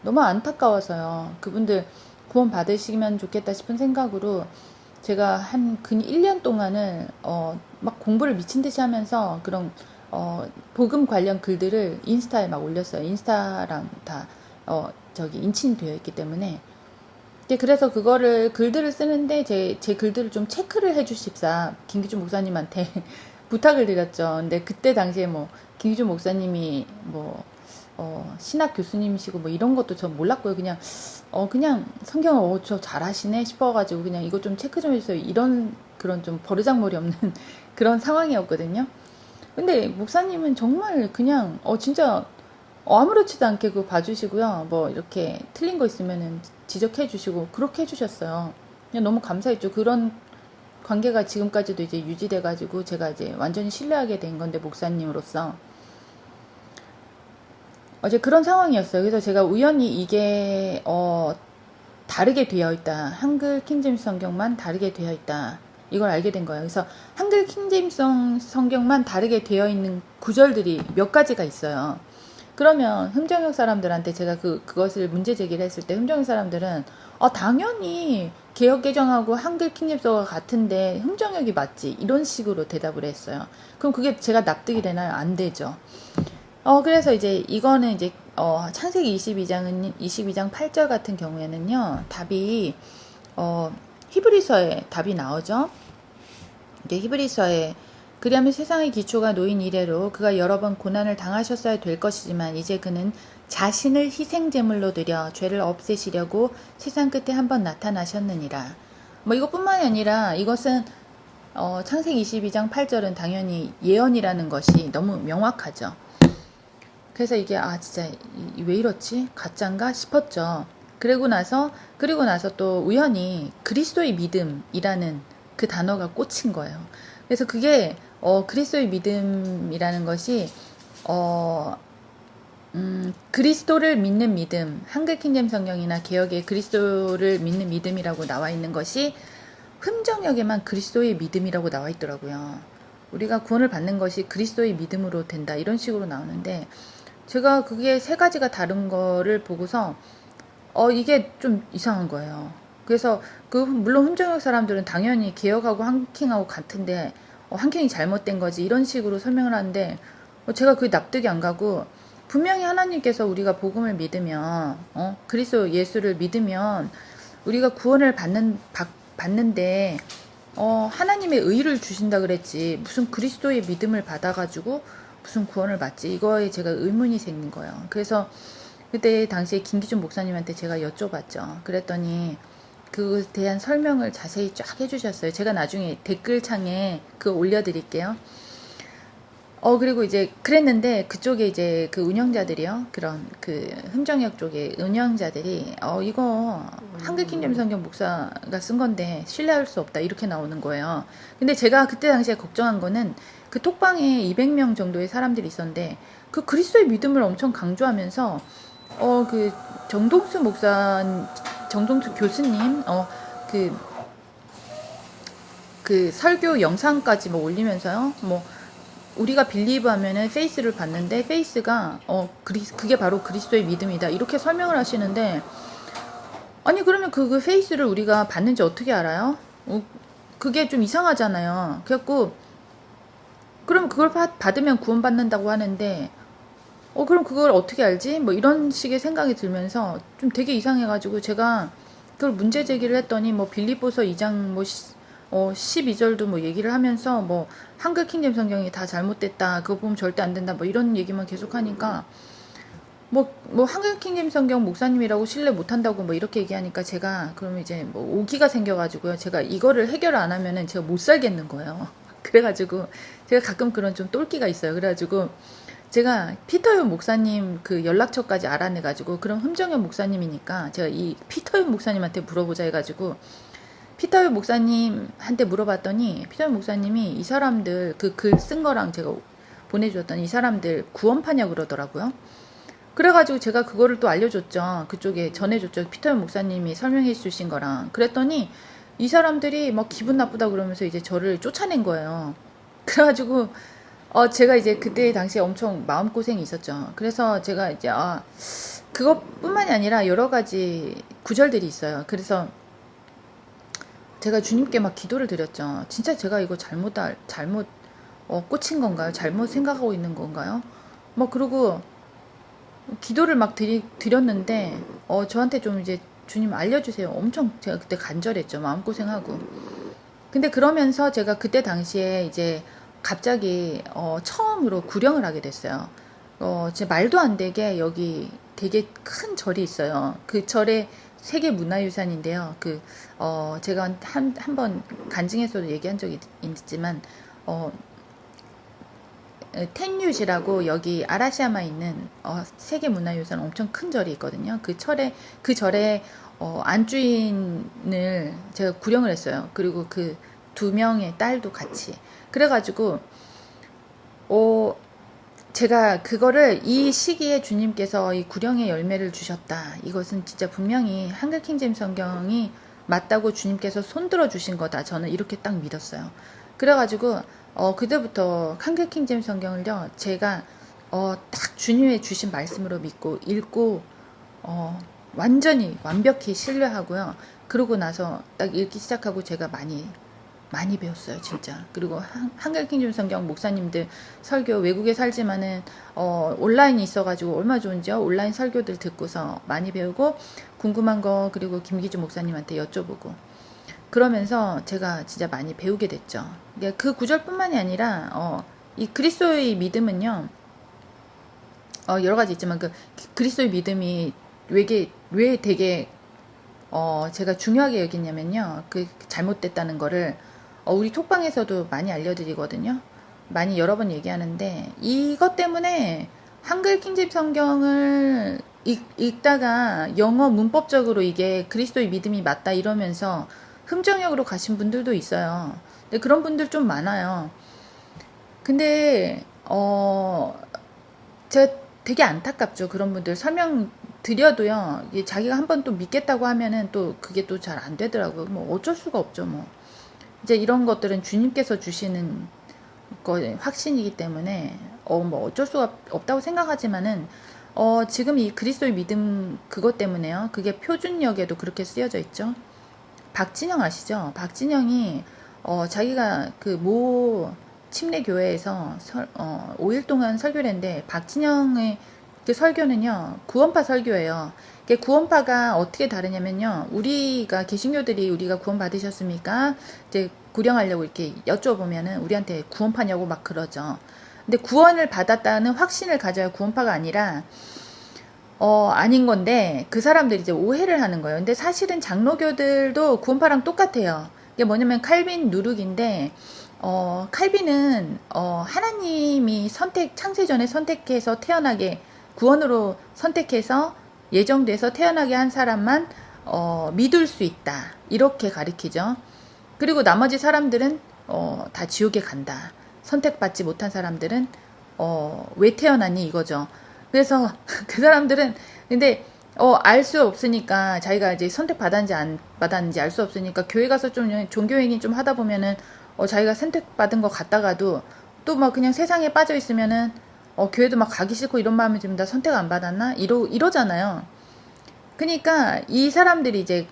안타까워서요. 그분들 구원 받으시면 좋겠다 싶은 생각으로 제가 한 1년 동안을 막 공부를 미친 듯이 하면서 그런 복음 관련 글들을 인스타에 막 올렸어요. 인스타랑 다 인친이 되어 있기 때문에. 그래서 그거를 글들을 쓰는데 제 글들을 좀 체크를 해주십사 김기준 목사님한테 부탁을 드렸죠. 근데 그때 당시에 뭐 김기준 목사님이 뭐 신학 교수님이시고 뭐 이런 것도 전 몰랐고요. 그냥 성경을 저 잘하시네 싶어가지고 그냥 이거 좀 체크 좀 해주세요, 이런 그런 좀 버르장머리 없는 그런 상황이었거든요. 근데 목사님은 정말 그냥 진짜 아무렇지도 않게 그거 봐주시고요. 뭐 이렇게 틀린 거 있으면은 지적해 주시고 그렇게 해주셨어요. 그냥 너무 감사했죠. 그런 관계가 지금까지도 이제 유지돼 가지고 제가 이제 완전히 신뢰하게 된 건데, 목사님으로서 어제 그런 상황이었어요. 그래서 제가 우연히 이게 다르게 되어 있다, 한글 킹제임스 성경만 다르게 되어 있다, 이걸 알게 된 거예요. 그래서 한글 킹제임스 성경만 다르게 되어 있는 구절들이 몇 가지가 있어요. 그러면 흠정역 사람들한테 제가 그것을 문제 제기를 했을 때 흠정역 사람들은 당연히 개역 개정하고 한글 킹제임스가 같은데 흠정역이 맞지, 이런 식으로 대답을 했어요. 그럼 그게 제가 납득이 되나요? 안 되죠. 그래서 이제 이거는 이제 창세기 22장 8절 같은 경우에는요, 답이 히브리서에 답이 나오죠. 이제 히브리서에 그리하면 세상의 기초가 놓인 이래로 그가 여러 번 고난을 당하셨어야 될 것이지만 이제 그는 자신을 희생제물로 드려 죄를 없애시려고 세상 끝에 한번 나타나셨느니라. 뭐 이것뿐만이 아니라 이것은 창세기 22장 8절은 당연히 예언이라는 것이 너무 명확하죠. 그래서 이게 진짜 왜 이렇지? 가짠가 싶었죠. 그리고 나서 또 우연히 그리스도의 믿음이라는 그 단어가 꽂힌 거예요. 그래서 그게 그리스도의 믿음이라는 것이 그리스도를 믿는 믿음, 한글 킹제임스 성경이나 개역의 그리스도를 믿는 믿음이라고 나와 있는 것이 흠정역에만 그리스도의 믿음이라고 나와 있더라고요. 우리가 구원을 받는 것이 그리스도의 믿음으로 된다 이런 식으로 나오는데 제가 그게 세 가지가 다른 거를 보고서 이게 좀 이상한 거예요. 그래서 물론 훈정역 사람들은 당연히 개혁하고 한킹하고 같은데 한킹이 잘못된 거지 이런 식으로 설명을 하는데 제가 그게 납득이 안 가고 분명히 하나님께서 우리가 복음을 믿으면 그리스도 예수를 믿으면 우리가 구원을 받는데 하나님의 의를 주신다 그랬지 무슨 그리스도의 믿음을 받아가지고 무슨 구원을 받지 이거에 제가 의문이 생긴 거예요. 그래서 그때 당시에 김기준 목사님한테 제가 여쭤봤죠. 그랬더니 그에 대한 설명을 자세히 쫙 해주셨어요. 제가 나중에 댓글창에 그거 올려드릴게요. 그리고 이제 그랬는데 그쪽에 이제 그 운영자들이요. 그런 그 흥정역 쪽에 운영자들이 이거 한글킹잼 성경 목사가 쓴 건데 신뢰할 수 없다 이렇게 나오는 거예요. 근데 제가 그때 당시에 걱정한 거는 그 톡방에 200명 정도의 사람들이 있었는데 그 그리스도의 믿음을 엄청 강조하면서 그 정동수 교수님 그 설교 영상까지 뭐 올리면서요. 뭐 우리가 빌리브 하면은 페이스를 봤는데 페이스가 그게 바로 그리스도의 믿음이다 이렇게 설명을 하시는데 아니 그러면 그 페이스를 우리가 봤는지 어떻게 알아요? 그게 좀 이상하잖아요. 그래갖고 그럼 그걸 받으면 구원받는다고 하는데 그럼 그걸 어떻게 알지? 뭐 이런 식의 생각이 들면서 좀 되게 이상해가지고 제가 그걸 문제 제기를 했더니 뭐 빌립보서 2장 뭐 12절도 뭐 얘기를 하면서 뭐 한글 킹잼 성경이 다 잘못됐다 그거 보면 절대 안 된다 뭐 이런 얘기만 계속 하니까 뭐 한글 킹잼 성경 목사님이라고 신뢰 못 한다고 뭐 이렇게 얘기하니까 제가 그러면 이제 뭐 오기가 생겨가지고요. 제가 이거를 해결 안 하면은 제가 못 살겠는 거예요. 그래가지고 제가 가끔 그런 좀 똘끼가 있어요. 그래가지고 제가 피터윤 목사님 그 연락처까지 알아내가지고 그럼 흠정현 목사님이니까 제가 이 피터윤 목사님한테 물어보자 해가지고 피터윤 목사님한테 물어봤더니 피터윤 목사님이 이 사람들 그 글 쓴 거랑 제가 보내주었더니 이 사람들 구원파냐고 그러더라고요. 그래가지고 제가 그거를 또 알려줬죠. 그쪽에 전해줬죠. 피터윤 목사님이 설명해 주신 거랑. 그랬더니 이 사람들이 막 기분 나쁘다 그러면서 이제 저를 쫓아낸 거예요. 그래가지고 제가 이제 그때 당시에 엄청 마음고생이 있었죠. 그래서 제가 이제 그것뿐만이 아니라 여러 가지 구절들이 있어요. 그래서 제가 주님께 막 기도를 드렸죠. 진짜 제가 이거 잘못 꽂힌 건가요? 잘못 생각하고 있는 건가요? 뭐 그러고 기도를 막 드렸는데 저한테 좀 이제 주님 알려주세요. 엄청 제가 그때 간절했죠. 마음고생하고. 근데 그러면서 제가 그때 당시에 이제 갑자기 처음으로 구령을 하게 됐어요. 제 말도 안 되게 여기 되게 큰 절이 있어요. 그 절에 세계 문화유산인데요. 제가 한번 간증에서도 얘기한 적이 있지만 텐유지라고 여기 아라시야마에 있는 세계 문화유산 엄청 큰 절이 있거든요. 그 절에 안주인을 제가 구령을 했어요. 그리고 그 2명의 딸도 같이. 그래가지고 제가 그거를 이 시기에 주님께서 이 구령의 열매를 주셨다. 이것은 진짜 분명히 한글 킹잼 성경이 맞다고 주님께서 손들어 주신 거다. 저는 이렇게 딱 믿었어요. 그래가지고 그때부터 한글 킹잼 성경을요. 제가 딱 주님의 주신 말씀으로 믿고 읽고 완전히 완벽히 신뢰하고요. 그러고 나서 딱 읽기 시작하고 제가 많이 배웠어요, 진짜. 그리고 한글 킹잼 성경 목사님들 설교 외국에 살지만은 온라인이 있어가지고 얼마나 좋은지요. 온라인 설교들 듣고서 많이 배우고 궁금한 거 그리고 김기주 목사님한테 여쭤보고 그러면서 제가 진짜 많이 배우게 됐죠. 그 구절뿐만이 아니라 이 그리스도의 믿음은요. 여러 가지 있지만 그 그리스도의 믿음이 왜 되게 제가 중요하게 여기냐면요. 그 잘못됐다는 거를 우리 톡방에서도 많이 알려드리거든요. 많이 여러 번 얘기하는데 이것 때문에 한글 킹잼 성경을 읽다가 영어 문법적으로 이게 그리스도의 믿음이 맞다 이러면서 흠정역으로 가신 분들도 있어요. 근데 그런 분들 좀 많아요. 근데 제가 되게 안타깝죠. 그런 분들 설명 드려도요. 자기가 한번 또 믿겠다고 하면은 또 그게 또 잘 안 되더라고요. 뭐 어쩔 수가 없죠. 뭐 이제 이런 것들은 주님께서 주시는 확신이기 때문에 뭐 어쩔 수가 없다고 생각하지만은 지금 이 그리스도의 믿음 그것 때문에요. 그게 표준역에도 그렇게 쓰여져 있죠. 박진영 아시죠? 박진영이 자기가 그 모 침례 교회에서 5일 동안 설교를 했는데 박진영의 그 설교는요 구원파 설교예요. 구원파가 어떻게 다르냐면요, 우리가 개신교들이 우리가 구원 받으셨습니까? 이제 구령하려고 이렇게 여쭤보면은 우리한테 구원파냐고 막 그러죠. 근데 구원을 받았다는 확신을 가져야 구원파가 아니라 아닌 건데 그 사람들이 이제 오해를 하는 거예요. 근데 사실은 장로교들도 구원파랑 똑같아요. 이게 뭐냐면 칼빈 누룩인데 칼빈은 하나님이 창세전에 선택해서 태어나게 구원으로 선택해서 예정돼서 태어나게 한 사람만 믿을 수 있다 이렇게 가리키죠. 그리고 나머지 사람들은 다 지옥에 간다. 선택받지 못한 사람들은 왜 태어나니 이거죠. 그래서 그 사람들은 근데 알 수 없으니까 자기가 이제 선택받았는지 안 받았는지 알 수 없으니까 교회 가서 좀 종교행위 좀 하다 보면은 자기가 선택받은 것 같다가도 또 막 그냥 세상에 빠져 있으면은 교회도 막 가기 싫고 이런 마음이 듭니다. 선택 안 받았나? 이러잖아요. 그러니까 이 사람들이 이제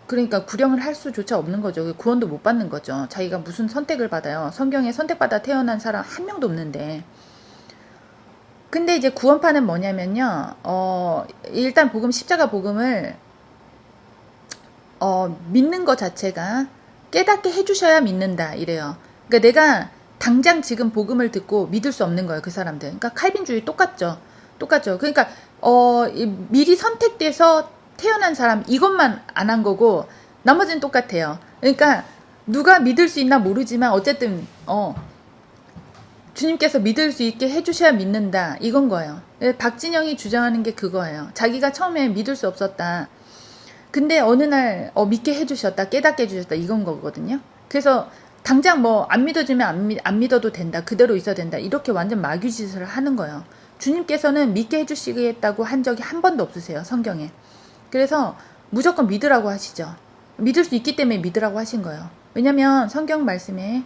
그러니까 구령을 할 수조차 없는 거죠. 구원도 못 받는 거죠. 자기가 무슨 선택을 받아요. 성경에 선택받아 태어난 사람 한 명도 없는데. 근데 이제 구원파는 뭐냐면요. 일단 십자가 복음을 믿는 것 자체가 깨닫게 해주셔야 믿는다 이래요. 그러니까 내가 당장 지금 복음을 듣고 믿을 수 없는 거예요. 그 사람들. 그러니까 칼빈주의 똑같죠. 그러니까 미리 선택돼서 태어난 사람 이것만 안 한 거고 나머지는 똑같아요. 그러니까 누가 믿을 수 있나 모르지만 어쨌든 주님께서 믿을 수 있게 해주셔야 믿는다 이건 거예요. 박진영이 주장하는 게 그거예요. 자기가 처음에 믿을 수 없었다. 근데 어느 날 믿게 해주셨다, 깨닫게 해주셨다 이건 거거든요. 그래서 당장 뭐 안 믿어주면 안 믿어도 된다, 그대로 있어야 된다 이렇게 완전 마귀짓을 하는 거예요. 주님께서는 믿게 해주시겠다고 한 적이 한 번도 없으세요, 성경에. 그래서 무조건 믿으라고 하시죠. 믿을 수 있기 때문에 믿으라고 하신 거예요. 왜냐면 성경 말씀에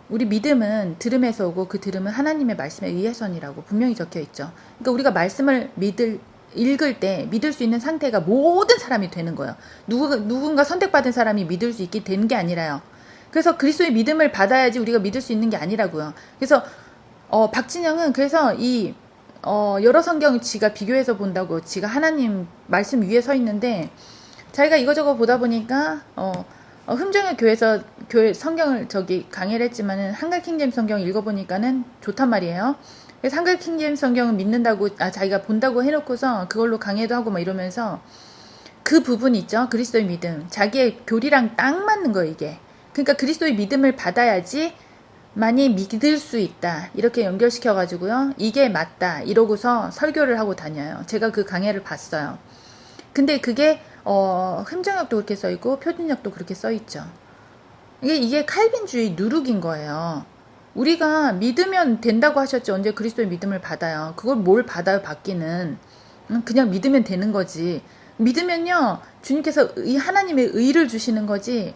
우리 믿음은 들음에서 오고 그 들음은 하나님의 말씀에 의해서니라고 분명히 적혀 있죠. 그러니까 우리가 말씀을 읽을 때 믿을 수 있는 상태가 모든 사람이 되는 거예요. 누군가 선택받은 사람이 믿을 수 있게 되는 게 아니라요. 그래서 그리스도의 믿음을 받아야지 우리가 믿을 수 있는 게 아니라고요. 그래서 박진영은 그래서 여러 성경 지가 비교해서 본다고 지가 하나님 말씀 위에 서 있는데 자기가 이거저거 보다 보니까 흠정의 교회에서 성경을 강의를 했지만은 한글 킹제임스 성경 읽어보니까는 좋단 말이에요. 그래서 한글 킹제임스 성경은 믿는다고 자기가 본다고 해놓고서 그걸로 강의도 하고 막 이러면서 그 부분 있죠. 그리스도의 믿음. 자기의 교리랑 딱 맞는 거예요, 이게. 그러니까 그리스도의 믿음을 받아야지 많이 믿을 수 있다. 이렇게 연결시켜가지고요. 이게 맞다. 이러고서 설교를 하고 다녀요. 제가 그 강의를 봤어요. 근데 그게 흠정역도 그렇게 써있고 표준역도 그렇게 써있죠. 이게 칼빈주의 누룩인 거예요. 우리가 믿으면 된다고 하셨지 언제 그리스도의 믿음을 받아요. 그걸 뭘 받아요, 받기는. 그냥 믿으면 되는 거지. 믿으면요 주님께서 하나님의 의를 주시는 거지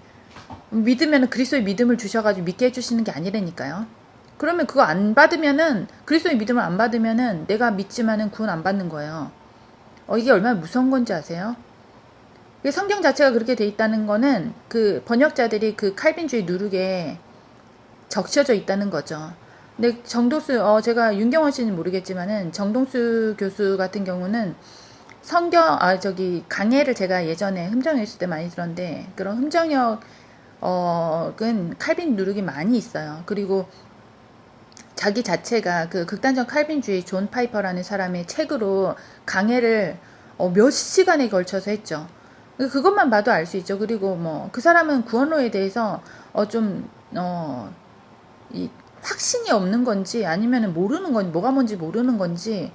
믿으면 그리스도의 믿음을 주셔가지고 믿게 해주시는 게 아니라니까요. 그러면 그거 안 받으면은 그리스도의 믿음을 안 받으면은 내가 믿지만은 구원 안 받는 거예요. 이게 얼마나 무서운 건지 아세요? 성경 자체가 그렇게 돼 있다는 거는 그 번역자들이 그 칼빈주의 누룩에 적셔져 있다는 거죠. 근데 정동수 제가 윤경원 씨는 모르겠지만은 정동수 교수 같은 경우는 강해를 제가 예전에 흠정역 있을 때 많이 들었는데 그런 흠정역은 칼빈 누룩이 많이 있어요. 그리고 자기 자체가 그 극단적 칼빈주의 존 파이퍼라는 사람의 책으로 강해를 몇 시간에 걸쳐서 했죠. 그것만 봐도 알 수 있죠. 그리고 뭐 그 사람은 구원로에 대해서 이 확신이 없는 건지 아니면은 모르는 건지 뭐가 뭔지 모르는 건지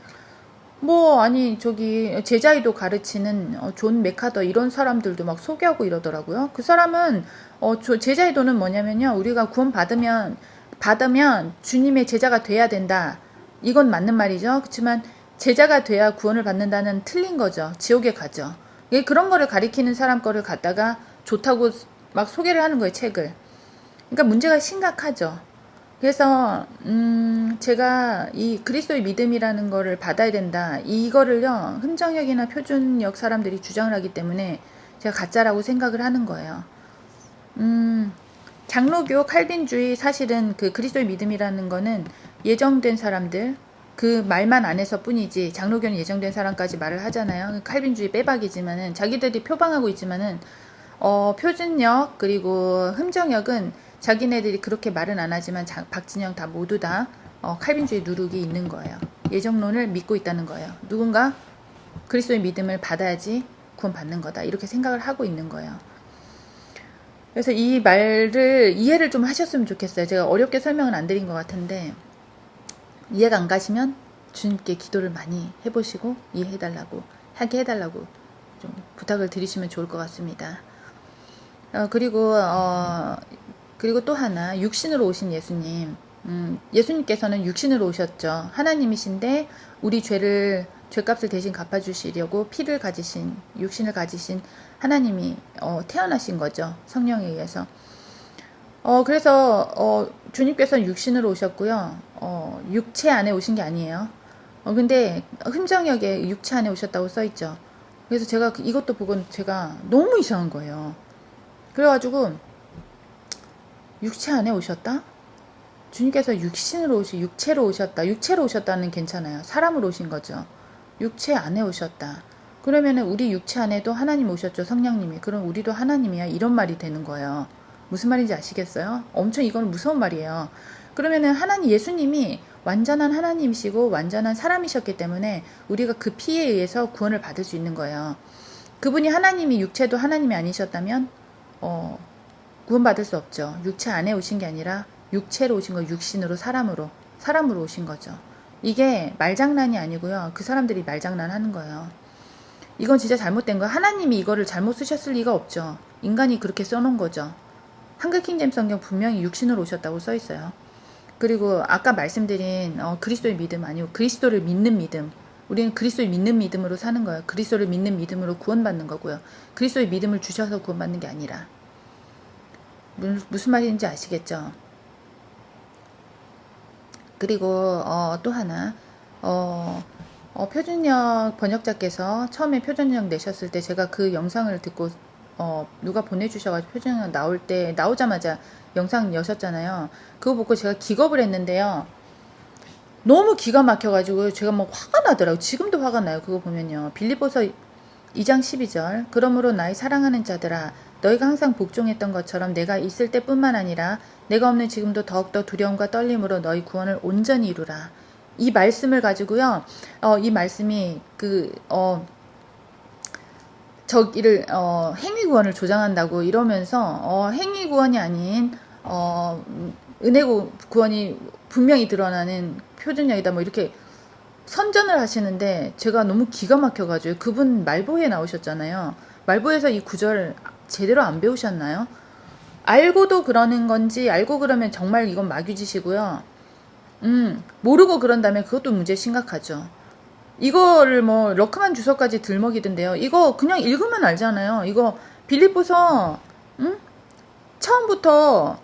제자이도 가르치는 존 메카더 이런 사람들도 막 소개하고 이러더라고요. 그 사람은 제자이도는 뭐냐면요, 우리가 구원 받으면 주님의 제자가 돼야 된다. 이건 맞는 말이죠. 그렇지만 제자가 돼야 구원을 받는다는 틀린 거죠. 지옥에 가죠. 그런 거를 가리키는 사람 거를 갖다가 좋다고 막 소개를 하는 거예요, 책을. 그러니까 문제가 심각하죠. 그래서 제가 이 그리스도의 믿음이라는 거를 받아야 된다. 이거를요, 흠정역이나 표준역 사람들이 주장을 하기 때문에 제가 가짜라고 생각을 하는 거예요. 장로교 칼빈주의, 사실은 그 그리스도의 믿음이라는 거는 예정된 사람들, 그 말만 안 해서 뿐이지, 장로교는 예정된 사람까지 말을 하잖아요. 칼빈주의 빼박이지만은, 자기들이 표방하고 있지만은, 표준역, 그리고 흠정역은 자기네들이 그렇게 말은 안 하지만, 박진영 다 모두 다, 칼빈주의 누룩이 있는 거예요. 예정론을 믿고 있다는 거예요. 누군가 그리스도의 믿음을 받아야지 구원받는 거다. 이렇게 생각을 하고 있는 거예요. 그래서 이 말을 이해를 좀 하셨으면 좋겠어요. 제가 어렵게 설명은 안 드린 것 같은데, 이해가 안 가시면 주님께 기도를 많이 해보시고 이해해달라고, 하게 해달라고 좀 부탁을 드리시면 좋을 것 같습니다. 그리고 또 하나, 육신으로 오신 예수님. 예수님께서는 육신으로 오셨죠. 하나님이신데 우리 죄값을 대신 갚아주시려고 피를 가지신, 육신을 가지신 하나님이 태어나신 거죠. 성령에 의해서. 그래서 주님께서는 육신으로 오셨고요. 육체 안에 오신 게 아니에요. 근데 흠정역에 육체 안에 오셨다고 써있죠. 그래서 제가 이것도 보고 제가 너무 이상한 거예요. 그래가지고 육체 안에 오셨다? 주님께서 육체로 오셨다. 육체로 오셨다는 괜찮아요. 사람으로 오신 거죠. 육체 안에 오셨다. 그러면은 우리 육체 안에도 하나님 오셨죠. 성령님이. 그럼 우리도 하나님이야. 이런 말이 되는 거예요. 무슨 말인지 아시겠어요? 엄청 이건 무서운 말이에요. 그러면은 예수님이 완전한 하나님이시고 완전한 사람이셨기 때문에 우리가 그 피에 의해서 구원을 받을 수 있는 거예요. 그분이 하나님이 육체도 하나님이 아니셨다면 구원받을 수 없죠. 육체 안에 오신 게 아니라 육체로 오신 거, 육신으로, 사람으로 오신 거죠. 이게 말장난이 아니고요. 그 사람들이 말장난 하는 거예요. 이건 진짜 잘못된 거예요. 하나님이 이거를 잘못 쓰셨을 리가 없죠. 인간이 그렇게 써놓은 거죠. 한글 킹잼 성경 분명히 육신으로 오셨다고 써 있어요. 그리고 아까 말씀드린 그리스도의 믿음 아니고 그리스도를 믿는 믿음. 우리는 그리스도를 믿는 믿음으로 사는 거예요. 그리스도를 믿는 믿음으로 구원받는 거고요. 그리스도의 믿음을 주셔서 구원받는 게 아니라. 무슨 말인지 아시겠죠? 그리고 또 하나, 표준역 번역자께서 처음에 표준역 내셨을 때 제가 그 영상을 듣고 누가 보내주셔가지고 표준역 나오자마자 영상 여셨잖아요. 그거 보고 제가 기겁을 했는데요. 너무 기가 막혀가지고 제가 뭐 화가 나더라고요. 지금도 화가 나요. 그거 보면요. 빌립보서 2장 12절. 그러므로 나의 사랑하는 자들아, 너희가 항상 복종했던 것처럼 내가 있을 때뿐만 아니라 내가 없는 지금도 더욱더 두려움과 떨림으로 너희 구원을 온전히 이루라. 이 말씀을 가지고요. 이 말씀이 저기를 행위 구원을 조장한다고 이러면서 행위 구원이 아닌 은혜 구원이 분명히 드러나는 표준역이다 뭐 이렇게 선전을 하시는데 제가 너무 기가 막혀가지고 그분 말보에 나오셨잖아요. 말보에서 이 구절 제대로 안 배우셨나요? 알고도 그러는 건지 알고 그러면 정말 이건 마귀짓이고요. 모르고 그런다면 그것도 문제 심각하죠. 이거를 뭐 러크만 주석까지 들먹이던데요. 이거 그냥 읽으면 알잖아요. 이거 빌립보서 처음부터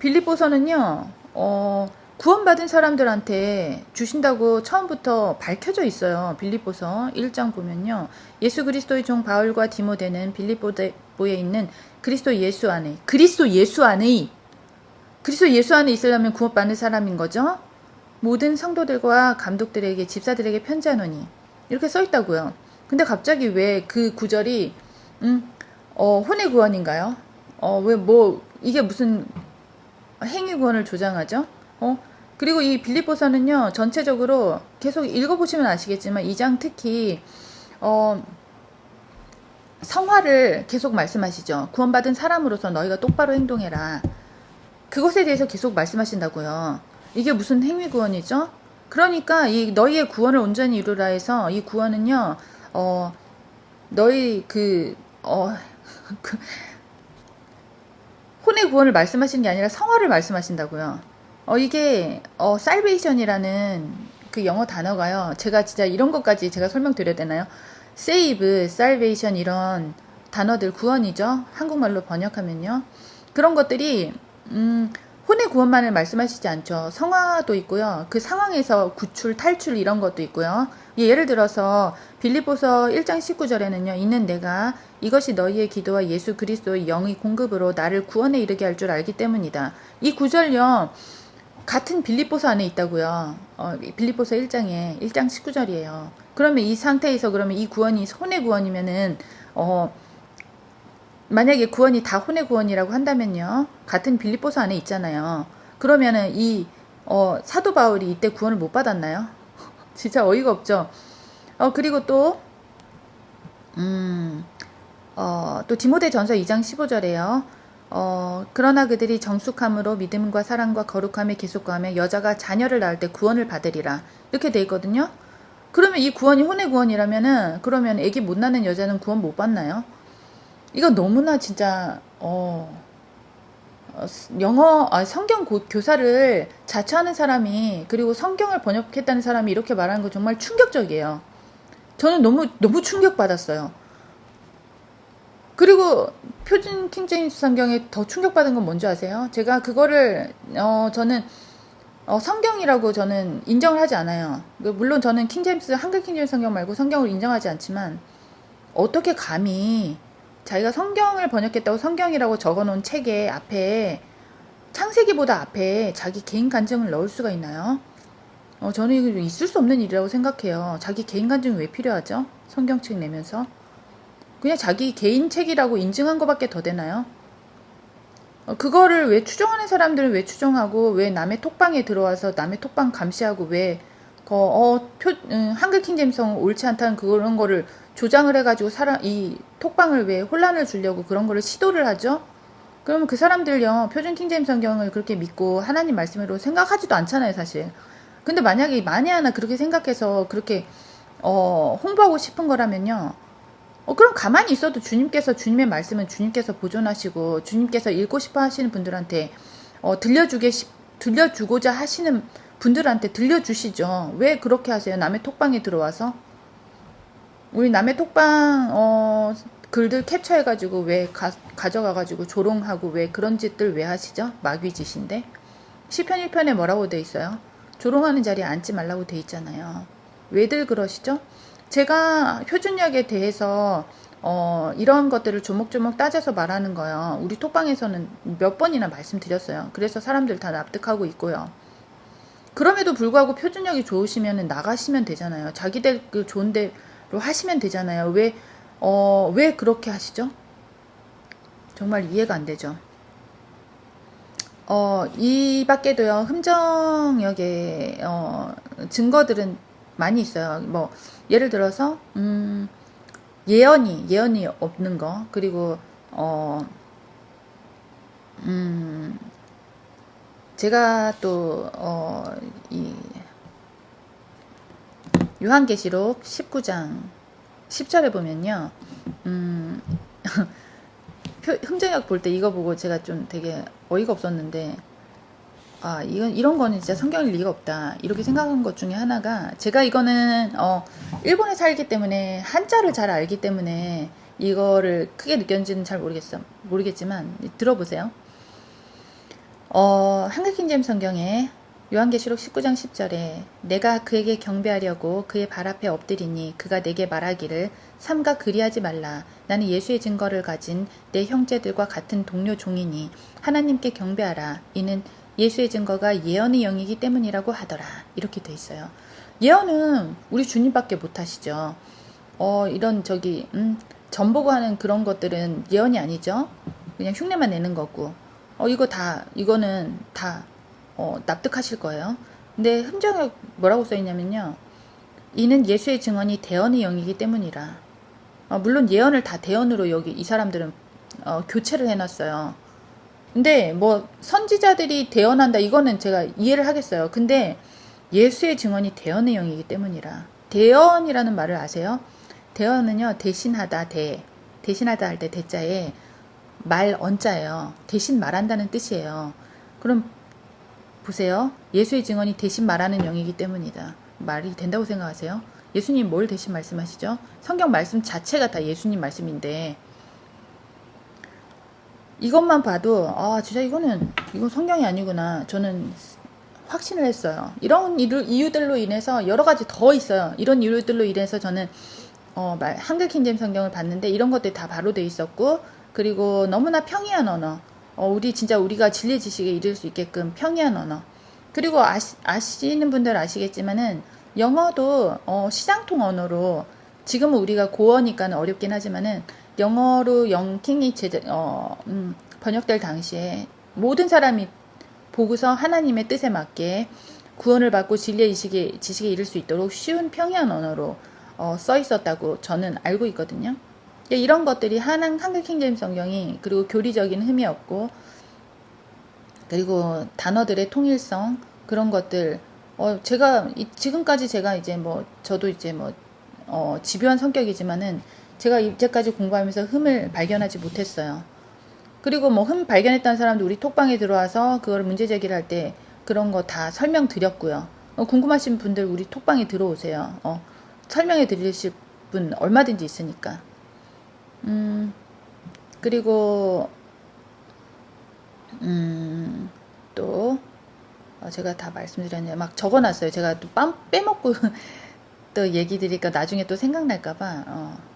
빌립보서는요. 구원받은 사람들한테 주신다고 처음부터 밝혀져 있어요. 빌립보서 1장 보면요. 예수 그리스도의 종 바울과 디모데는 빌립보에 있는 그리스도 예수 안에 있으려면 구원받는 사람인 거죠. 모든 성도들과 감독들에게 집사들에게 편지하노니 이렇게 써 있다고요. 근데 갑자기 왜 그 구절이 혼의 구원인가요? 왜 이게 무슨 행위 구원을 조장하죠? 그리고 이 빌립보서는요, 전체적으로 계속 읽어보시면 아시겠지만, 2장 특히, 성화를 계속 말씀하시죠. 구원받은 사람으로서 너희가 똑바로 행동해라. 그것에 대해서 계속 말씀하신다고요. 이게 무슨 행위 구원이죠? 그러니까, 이 너희의 구원을 온전히 이루라 해서, 이 구원은요, 너희 혼의 구원을 말씀하시는 게 아니라 성화를 말씀하신다고요. 이게 salvation이라는 그 영어 단어가요. 제가 진짜 이런 것까지 제가 설명드려야 되나요? save, salvation 이런 단어들 구원이죠. 한국말로 번역하면요. 그런 것들이 혼의 혼의 구원만을 말씀하시지 않죠. 성화도 있고요. 그 상황에서 구출, 탈출 이런 것도 있고요. 예를 들어서 빌립보서 1장 19절에는요. 이는 내가 이것이 너희의 기도와 예수 그리스도의 영의 공급으로 나를 구원에 이르게 할 줄 알기 때문이다. 이 구절요. 같은 빌립보서 안에 있다고요. 빌립보서 1장 19절이에요. 그러면 이 상태에서 그러면 이 구원이 혼의 구원이면은 만약에 구원이 다 혼의 구원이라고 한다면요. 같은 빌립보서 안에 있잖아요. 그러면은 이 사도 바울이 이때 구원을 못 받았나요? 진짜 어이가 없죠. 그리고 또 디모데전서 2장 15절에요. 그러나 그들이 정숙함으로 믿음과 사랑과 거룩함에 계속 거하며 여자가 자녀를 낳을 때 구원을 받으리라. 이렇게 돼 있거든요. 그러면 이 구원이 혼의 구원이라면은 그러면 아기 못 낳는 여자는 구원 못 받나요? 이거 너무나 진짜 성경 교사를 자처하는 사람이 그리고 성경을 번역했다는 사람이 이렇게 말하는 거 정말 충격적이에요. 저는 너무 충격받았어요. 그리고 표준 킹제임스 성경에 더 충격받은 건 뭔지 아세요? 제가 그거를 저는 성경이라고 저는 인정을 하지 않아요. 물론 저는 한글 킹제임스 성경 말고 성경을 인정하지 않지만 어떻게 감히 자기가 성경을 번역했다고 성경이라고 적어놓은 책에 앞에 창세기보다 앞에 자기 개인 간증을 넣을 수가 있나요? 저는 이거 있을 수 없는 일이라고 생각해요. 자기 개인 간증이 왜 필요하죠? 성경책 내면서 그냥 자기 개인 책이라고 인증한 것밖에 더 되나요? 그거를 왜 추종하는 사람들은 왜 추종하고 왜 남의 톡방에 들어와서 남의 톡방 감시하고 왜 한글 킹제임스성 옳지 않다는 그런 거를 조장을 해가지고 이 톡방을 왜 혼란을 주려고 그런 거를 시도를 하죠? 그러면 그 사람들요 표준 킹제임스 성경을 그렇게 믿고 하나님 말씀으로 생각하지도 않잖아요 사실. 근데 만약에 만에 하나 그렇게 생각해서 그렇게 홍보하고 싶은 거라면요 그럼 가만히 있어도 주님의 말씀은 주님께서 보존하시고 주님께서 읽고 싶어 하시는 분들한테 들려주고자 하시는 분들한테 들려주시죠. 왜 그렇게 하세요? 남의 톡방에 들어와서 우리 남의 톡방 글들 캡처해가지고 왜 가져가가지고 조롱하고 왜 그런 짓들 왜 하시죠? 마귀짓인데 시편 1편에 뭐라고 돼 있어요? 조롱하는 자리에 앉지 말라고 돼 있잖아요. 왜들 그러시죠? 제가 표준역에 대해서 이런 것들을 조목조목 따져서 말하는 거요. 우리 톡방에서는 몇 번이나 말씀드렸어요. 그래서 사람들 다 납득하고 있고요. 그럼에도 불구하고 표준역이 좋으시면 나가시면 되잖아요. 자기들 그 좋은 대로 하시면 되잖아요. 왜 그렇게 하시죠? 정말 이해가 안 되죠. 이 밖에도요, 흠정역에, 증거들은 많이 있어요. 뭐, 예를 들어서, 예언이 없는 거, 그리고, 제가 또, 이, 요한계시록 19장 10절에 보면요, 흠정역 볼 때 이거 보고 제가 좀 되게 어이가 없었는데, 이런 거는 진짜 성경일 리가 없다. 이렇게 생각한 것 중에 하나가, 제가 이거는, 일본에 살기 때문에, 한자를 잘 알기 때문에, 이거를 크게 느꼈는지는 잘 모르겠지만, 들어보세요. 한글 킹제임스 성경에, 요한계시록 19장 10절에, 내가 그에게 경배하려고 그의 발 앞에 엎드리니, 그가 내게 말하기를, 삼가 그리하지 말라. 나는 예수의 증거를 가진 내 형제들과 같은 동료 종이니, 하나님께 경배하라. 이는 예수의 증거가 예언의 영이기 때문이라고 하더라. 이렇게 돼 있어요. 예언은 우리 주님밖에 못 하시죠. 이런 전보고 하는 그런 것들은 예언이 아니죠. 그냥 흉내만 내는 거고. 이거는 다 납득하실 거예요. 근데 흠정에 뭐라고 써 있냐면요. 이는 예수의 증언이 대언의 영이기 때문이라. 물론 예언을 다 대언으로 여기 이 사람들은 교체를 해놨어요. 근데 뭐 선지자들이 대언한다 이거는 제가 이해를 하겠어요. 근데 예수의 증언이 대언의 영이기 때문이라. 대언이라는 말을 아세요? 대언은요 대신하다 대신하다 할 때 대자에 말 언자예요. 대신 말한다는 뜻이에요. 그럼 보세요. 예수의 증언이 대신 말하는 영이기 때문이다. 말이 된다고 생각하세요? 예수님 뭘 대신 말씀하시죠? 성경 말씀 자체가 다 예수님 말씀인데 이것만 봐도 진짜 이건 성경이 아니구나. 저는 확신을 했어요. 이런 이유들로 인해서 여러 가지 더 있어요. 이런 이유들로 인해서 저는 한글 킹제임 성경을 봤는데 이런 것들이 다 바로 돼 있었고, 그리고 너무나 평이한 언어, 우리가 진리 지식에 이를 수 있게끔 평이한 언어. 그리고 아시는 분들 아시겠지만은 영어도 시장통 언어로, 지금은 우리가 고어니까 어렵긴 하지만은 영어로 영킹이 번역될 당시에 모든 사람이 보고서 하나님의 뜻에 맞게 구원을 받고 진리의 지식에 이를 수 있도록 쉬운 평이한 언어로 써 있었다고 저는 알고 있거든요. 이런 것들이 한글 킹제임 성경이, 그리고 교리적인 흠이 없고, 그리고 단어들의 통일성, 그런 것들, 지금까지 제가 이제 저도 이제 집요한 성격이지만은 제가 이제까지 공부하면서 흠을 발견하지 못했어요. 그리고 흠 발견했다는 사람도 우리 톡방에 들어와서 그걸 문제 제기를 할 때 그런 거 다 설명드렸고요. 궁금하신 분들 우리 톡방에 들어오세요. 설명해 드리실 분 얼마든지 있으니까. 그리고 또 제가 다 말씀드렸네요. 막 적어놨어요. 제가 또 빼먹고 또 얘기 드리니까 나중에 또 생각날까봐.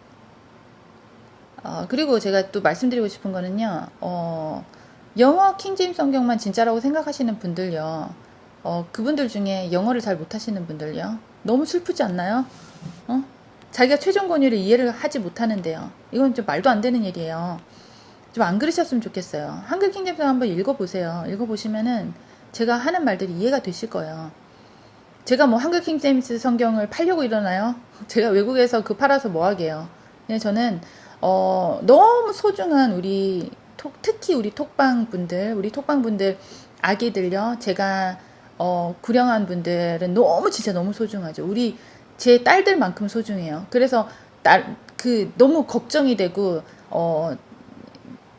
그리고 제가 또 말씀드리고 싶은 거는요, 영어 킹제임 성경만 진짜라고 생각하시는 분들요, 그분들 중에 영어를 잘 못하시는 분들요, 너무 슬프지 않나요? 자기가 최종 권위를 이해를 하지 못하는데요. 이건 좀 말도 안 되는 일이에요. 좀 안 그러셨으면 좋겠어요. 한글 킹제임 성경 한번 읽어보세요. 읽어보시면은 제가 하는 말들이 이해가 되실 거예요. 제가 한글 킹제임스 성경을 팔려고 이러나요? 제가 외국에서 팔아서 뭐 하게요. 그냥 저는 너무 소중한 특히 우리 톡방분들 아기들요, 제가 구령한 분들은 진짜 너무 소중하죠. 제 딸들만큼 소중해요. 그래서 너무 걱정이 되고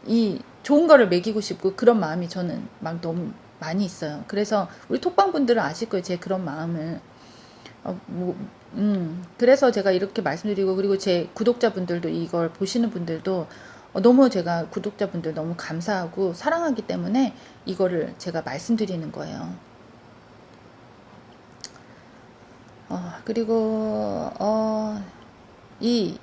이 좋은 거를 먹이고 싶고, 그런 마음이 저는 막 너무 많이 있어요. 그래서 우리 톡방분들은 아실 거예요, 제 그런 마음을. 그래서 제가 이렇게 말씀드리고, 그리고 제 구독자분들도, 이걸 보시는 분들도 너무, 제가 구독자분들 너무 감사하고 사랑하기 때문에 이거를 제가 말씀드리는 거예요. 그리고 이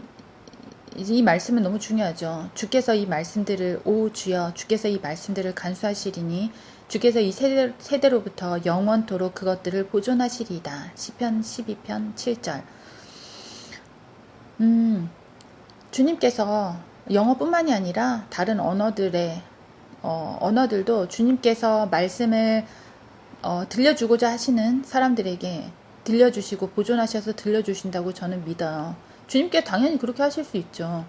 말씀은 너무 중요하죠. 주께서 이 말씀들을, 오 주여, 주께서 이 말씀들을 간수하시리니 주께서 이 세대로부터 영원토록 그것들을 보존하시리이다. 시편 12편 7절. 주님께서 영어뿐만이 아니라 다른 언어들도 주님께서 말씀을 들려주고자 하시는 사람들에게 들려주시고 보존하셔서 들려주신다고 저는 믿어요. 주님께 당연히 그렇게 하실 수 있죠.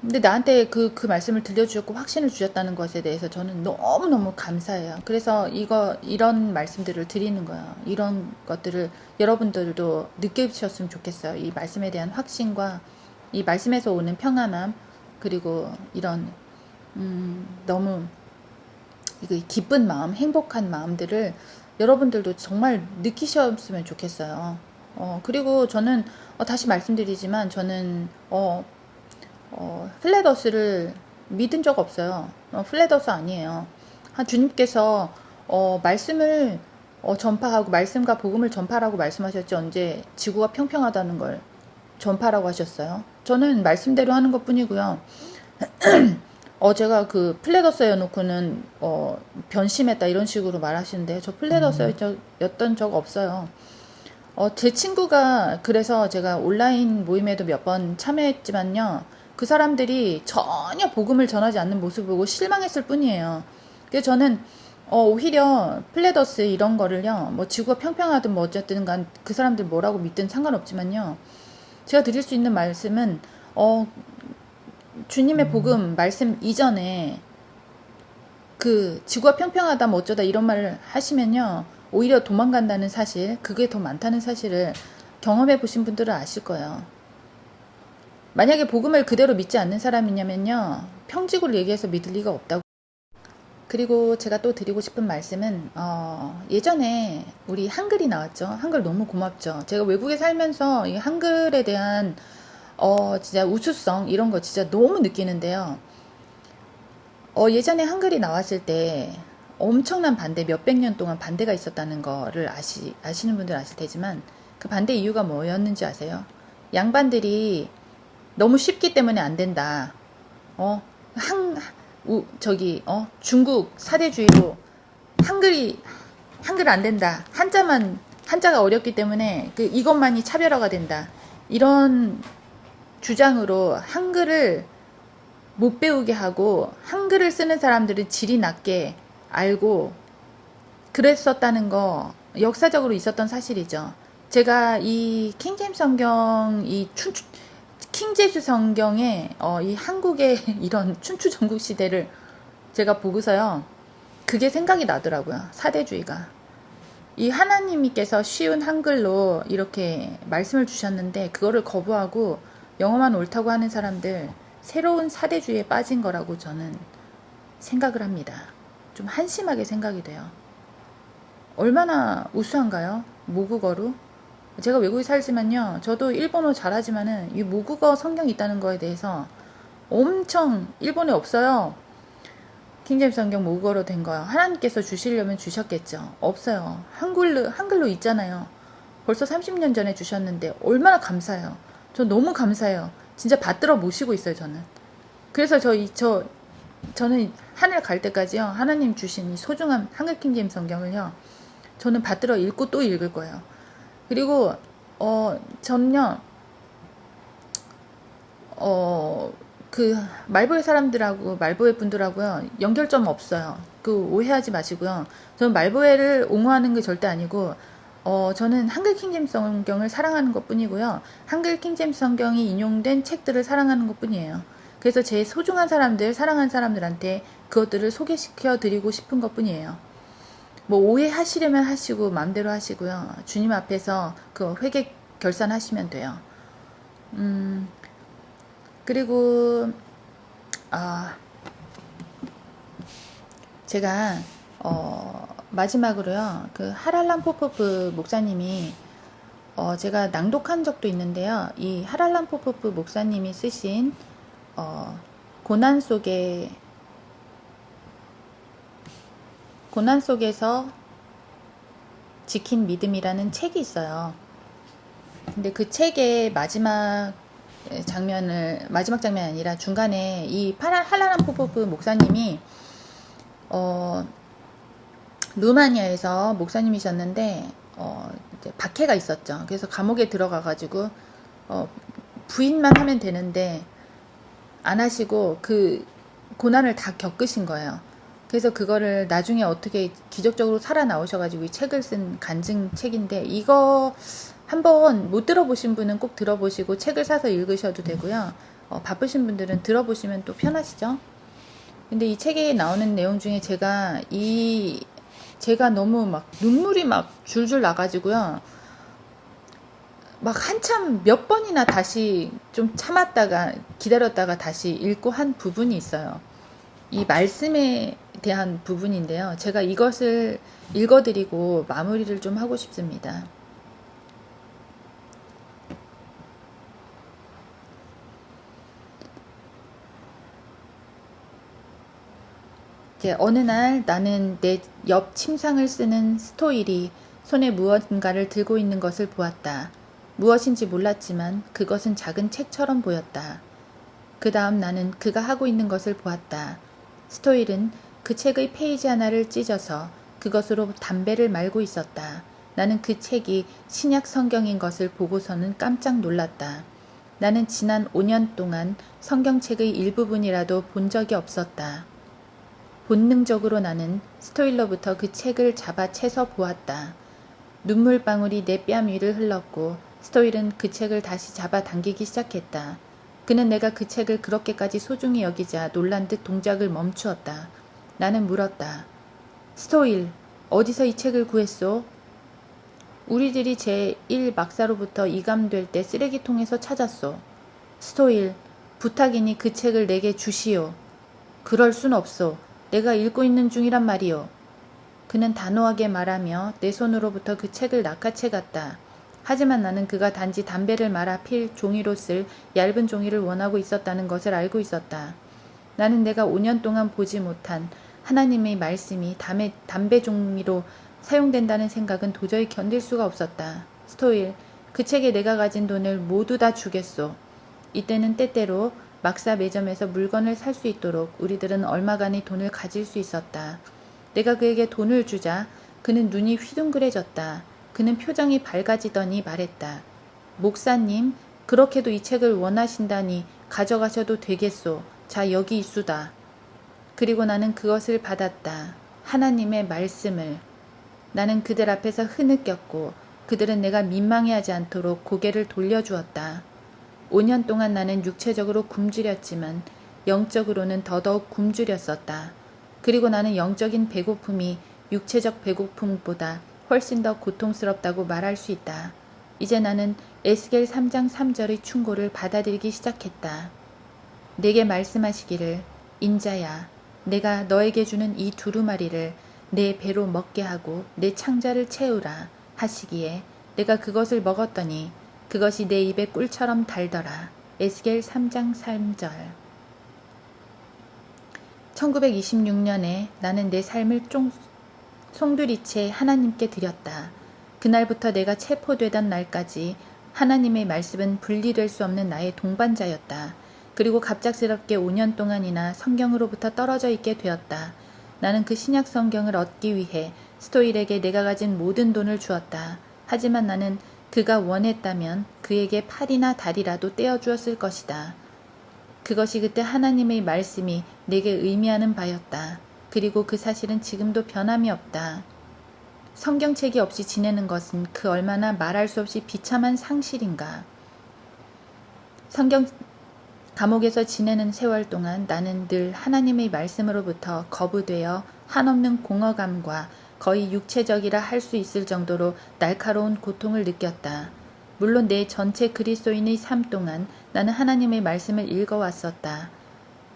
근데 나한테 그 말씀을 들려주셨고 확신을 주셨다는 것에 대해서 저는 너무너무 감사해요. 그래서 이런 말씀들을 드리는 거예요. 이런 것들을 여러분들도 느끼셨으면 좋겠어요. 이 말씀에 대한 확신과 이 말씀에서 오는 평안함, 그리고 이런 너무 기쁜 마음, 행복한 마음들을 여러분들도 정말 느끼셨으면 좋겠어요. 그리고 저는 다시 말씀드리지만 저는 플랫어스를 믿은 적 없어요. 플랫어스 아니에요. 주님께서 말씀을 전파하고, 말씀과 복음을 전파라고 말씀하셨지, 언제 지구가 평평하다는 걸 전파라고 하셨어요? 저는 말씀대로 하는 것 뿐이고요. 제가 플랫어스에 놓고는 변심했다 이런 식으로 말하시는데, 저 플랫어스였던 적 없어요. 제 친구가, 그래서 제가 온라인 모임에도 몇 번 참여했지만요, 그 사람들이 전혀 복음을 전하지 않는 모습을 보고 실망했을 뿐이에요. 그래서 저는 오히려 플랫어스 이런 거를요, 지구가 평평하든 어쨌든 간 그 사람들 뭐라고 믿든 상관없지만요, 제가 드릴 수 있는 말씀은 주님의 복음 말씀 이전에 지구가 평평하다 어쩌다 이런 말을 하시면요, 오히려 도망간다는 사실, 그게 더 많다는 사실을 경험해 보신 분들은 아실 거예요. 만약에 복음을 그대로 믿지 않는 사람이냐면요, 평지구를 얘기해서 믿을 리가 없다고. 그리고 제가 또 드리고 싶은 말씀은 예전에 우리 한글이 나왔죠. 한글 너무 고맙죠. 제가 외국에 살면서 이 한글에 대한 진짜 우수성 이런 거 진짜 너무 느끼는데요. 예전에 한글이 나왔을 때 엄청난 반대, 몇백 년 동안 반대가 있었다는 거를 아시는 분들 아실 테지만 그 반대 이유가 뭐였는지 아세요? 양반들이 너무 쉽기 때문에 안 된다. 어, 중국 사대주의로 한글 안 된다. 한자가 어렵기 때문에 이것만이 차별화가 된다. 이런 주장으로 한글을 못 배우게 하고 한글을 쓰는 사람들은 질이 낮게 알고 그랬었다는 거 역사적으로 있었던 사실이죠. 제가 이 킹제임스 성경, 킹제임스 성경에 이 한국의 이런 춘추 전국 시대를 제가 보고서요. 그게 생각이 나더라고요. 사대주의가. 이 하나님께서 쉬운 한글로 이렇게 말씀을 주셨는데 그거를 거부하고 영어만 옳다고 하는 사람들 새로운 사대주의에 빠진 거라고 저는 생각을 합니다. 좀 한심하게 생각이 돼요. 얼마나 우수한가요? 모국어로? 제가 외국에 살지만요. 저도 일본어 잘하지만은 이 모국어 성경이 있다는 거에 대해서 엄청 일본에 없어요. 킹제임스 성경 모국어로 된 거요. 하나님께서 주시려면 주셨겠죠. 없어요. 한글로 있잖아요. 벌써 30년 전에 주셨는데 얼마나 감사해요. 저 너무 감사해요. 진짜 받들어 모시고 있어요, 저는. 그래서 저는 하늘 갈 때까지요. 하나님 주신 이 소중한 한글 킹제임스 성경을요. 저는 받들어 읽고 또 읽을 거예요. 그리고 저는요. 말보의 사람들하고 말보의 분들하고요. 연결점 없어요. 오해하지 마시고요. 저는 말보회를 옹호하는 게 절대 아니고 저는 한글 킹제임스 성경을 사랑하는 것 뿐이고요. 한글 킹제임스 성경이 인용된 책들을 사랑하는 것 뿐이에요. 그래서 제 소중한 사람들, 사랑하는 사람들한테 그것들을 소개시켜 드리고 싶은 것 뿐이에요. 뭐 오해하시려면 하시고 마음대로 하시고요. 주님 앞에서 회개 결산하시면 돼요. 그리고 제가 마지막으로요. 하랄람 포포프 목사님이 제가 낭독한 적도 있는데요. 이 하랄람 포포프 목사님이 쓰신 고난 속에서 지킨 믿음이라는 책이 있어요. 근데 그 책의 마지막 장면이 아니라 중간에 이 하랄람 포포프 목사님이 루마니아에서 목사님이셨는데 이제 박해가 있었죠. 그래서 감옥에 들어가가지고 부인만 하면 되는데 안 하시고 고난을 다 겪으신 거예요. 그래서 그거를 나중에 어떻게 기적적으로 살아나오셔가지고 이 책을 쓴 간증책인데 이거 한번 못 들어보신 분은 꼭 들어보시고 책을 사서 읽으셔도 되고요. 바쁘신 분들은 들어보시면 또 편하시죠. 근데 이 책에 나오는 내용 중에 제가 너무 눈물이 줄줄 나가지고요. 한참 몇 번이나 다시 좀 참았다가 기다렸다가 다시 읽고 한 부분이 있어요. 이 말씀에 대한 부분인데요. 제가 이것을 읽어드리고 마무리를 좀 하고 싶습니다. 어느 날 나는 내 옆 침상을 쓰는 스토일이 손에 무언가를 들고 있는 것을 보았다. 무엇인지 몰랐지만 그것은 작은 책처럼 보였다. 그 다음 나는 그가 하고 있는 것을 보았다. 스토일은 그 책의 페이지 하나를 찢어서 그것으로 담배를 말고 있었다. 나는 그 책이 신약 성경인 것을 보고서는 깜짝 놀랐다. 나는 지난 5년 동안 성경책의 일부분이라도 본 적이 없었다. 본능적으로 나는 스토일로부터 그 책을 잡아 채서 보았다. 눈물방울이 내 뺨 위를 흘렀고 스토일은 그 책을 다시 잡아 당기기 시작했다. 그는 내가 그 책을 그렇게까지 소중히 여기자 놀란 듯 동작을 멈추었다. 나는 물었다. 스토일, 어디서 이 책을 구했소? 우리들이 제1 막사로부터 이감될 때 쓰레기통에서 찾았소. 스토일, 부탁이니 그 책을 내게 주시오. 그럴 순 없소. 내가 읽고 있는 중이란 말이오. 그는 단호하게 말하며 내 손으로부터 그 책을 낚아채갔다. 하지만 나는 그가 단지 담배를 말아 필 종이로 쓸 얇은 종이를 원하고 있었다는 것을 알고 있었다. 나는 내가 5년 동안 보지 못한 하나님의 말씀이 담배 종이로 사용된다는 생각은 도저히 견딜 수가 없었다. 스토일, 그 책에 내가 가진 돈을 모두 다 주겠소. 이때는 때때로 막사 매점에서 물건을 살 수 있도록 우리들은 얼마간의 돈을 가질 수 있었다. 내가 그에게 돈을 주자 그는 눈이 휘둥그레졌다. 그는 표정이 밝아지더니 말했다. 목사님, 그렇게도 이 책을 원하신다니 가져가셔도 되겠소. 자, 여기 있수다. 그리고 나는 그것을 받았다. 하나님의 말씀을. 나는 그들 앞에서 흐느꼈고 그들은 내가 민망해하지 않도록 고개를 돌려주었다. 5년 동안 나는 육체적으로 굶주렸지만 영적으로는 더더욱 굶주렸었다. 그리고 나는 영적인 배고픔이 육체적 배고픔보다 훨씬 더 고통스럽다고 말할 수 있다. 이제 나는 에스겔 3장 3절의 충고를 받아들이기 시작했다. 내게 말씀하시기를 인자야, 내가 너에게 주는 이 두루마리를 내 배로 먹게 하고 내 창자를 채우라 하시기에 내가 그것을 먹었더니 그것이 내 입에 꿀처럼 달더라. 에스겔 3장 3절. 1926년에 나는 내 삶을 송두리째 하나님께 드렸다. 그날부터 내가 체포되던 날까지 하나님의 말씀은 분리될 수 없는 나의 동반자였다. 그리고 갑작스럽게 5년 동안이나 성경으로부터 떨어져 있게 되었다. 나는 그 신약 성경을 얻기 위해 스토일에게 내가 가진 모든 돈을 주었다. 하지만 나는 그가 원했다면 그에게 팔이나 다리라도 떼어주었을 것이다. 그것이 그때 하나님의 말씀이 내게 의미하는 바였다. 그리고 그 사실은 지금도 변함이 없다. 성경책이 없이 지내는 것은 그 얼마나 말할 수 없이 비참한 상실인가. 감옥에서 지내는 세월 동안 나는 늘 하나님의 말씀으로부터 거부되어 한없는 공허감과 거의 육체적이라 할 수 있을 정도로 날카로운 고통을 느꼈다. 물론 내 전체 그리스도인의 삶 동안 나는 하나님의 말씀을 읽어왔었다.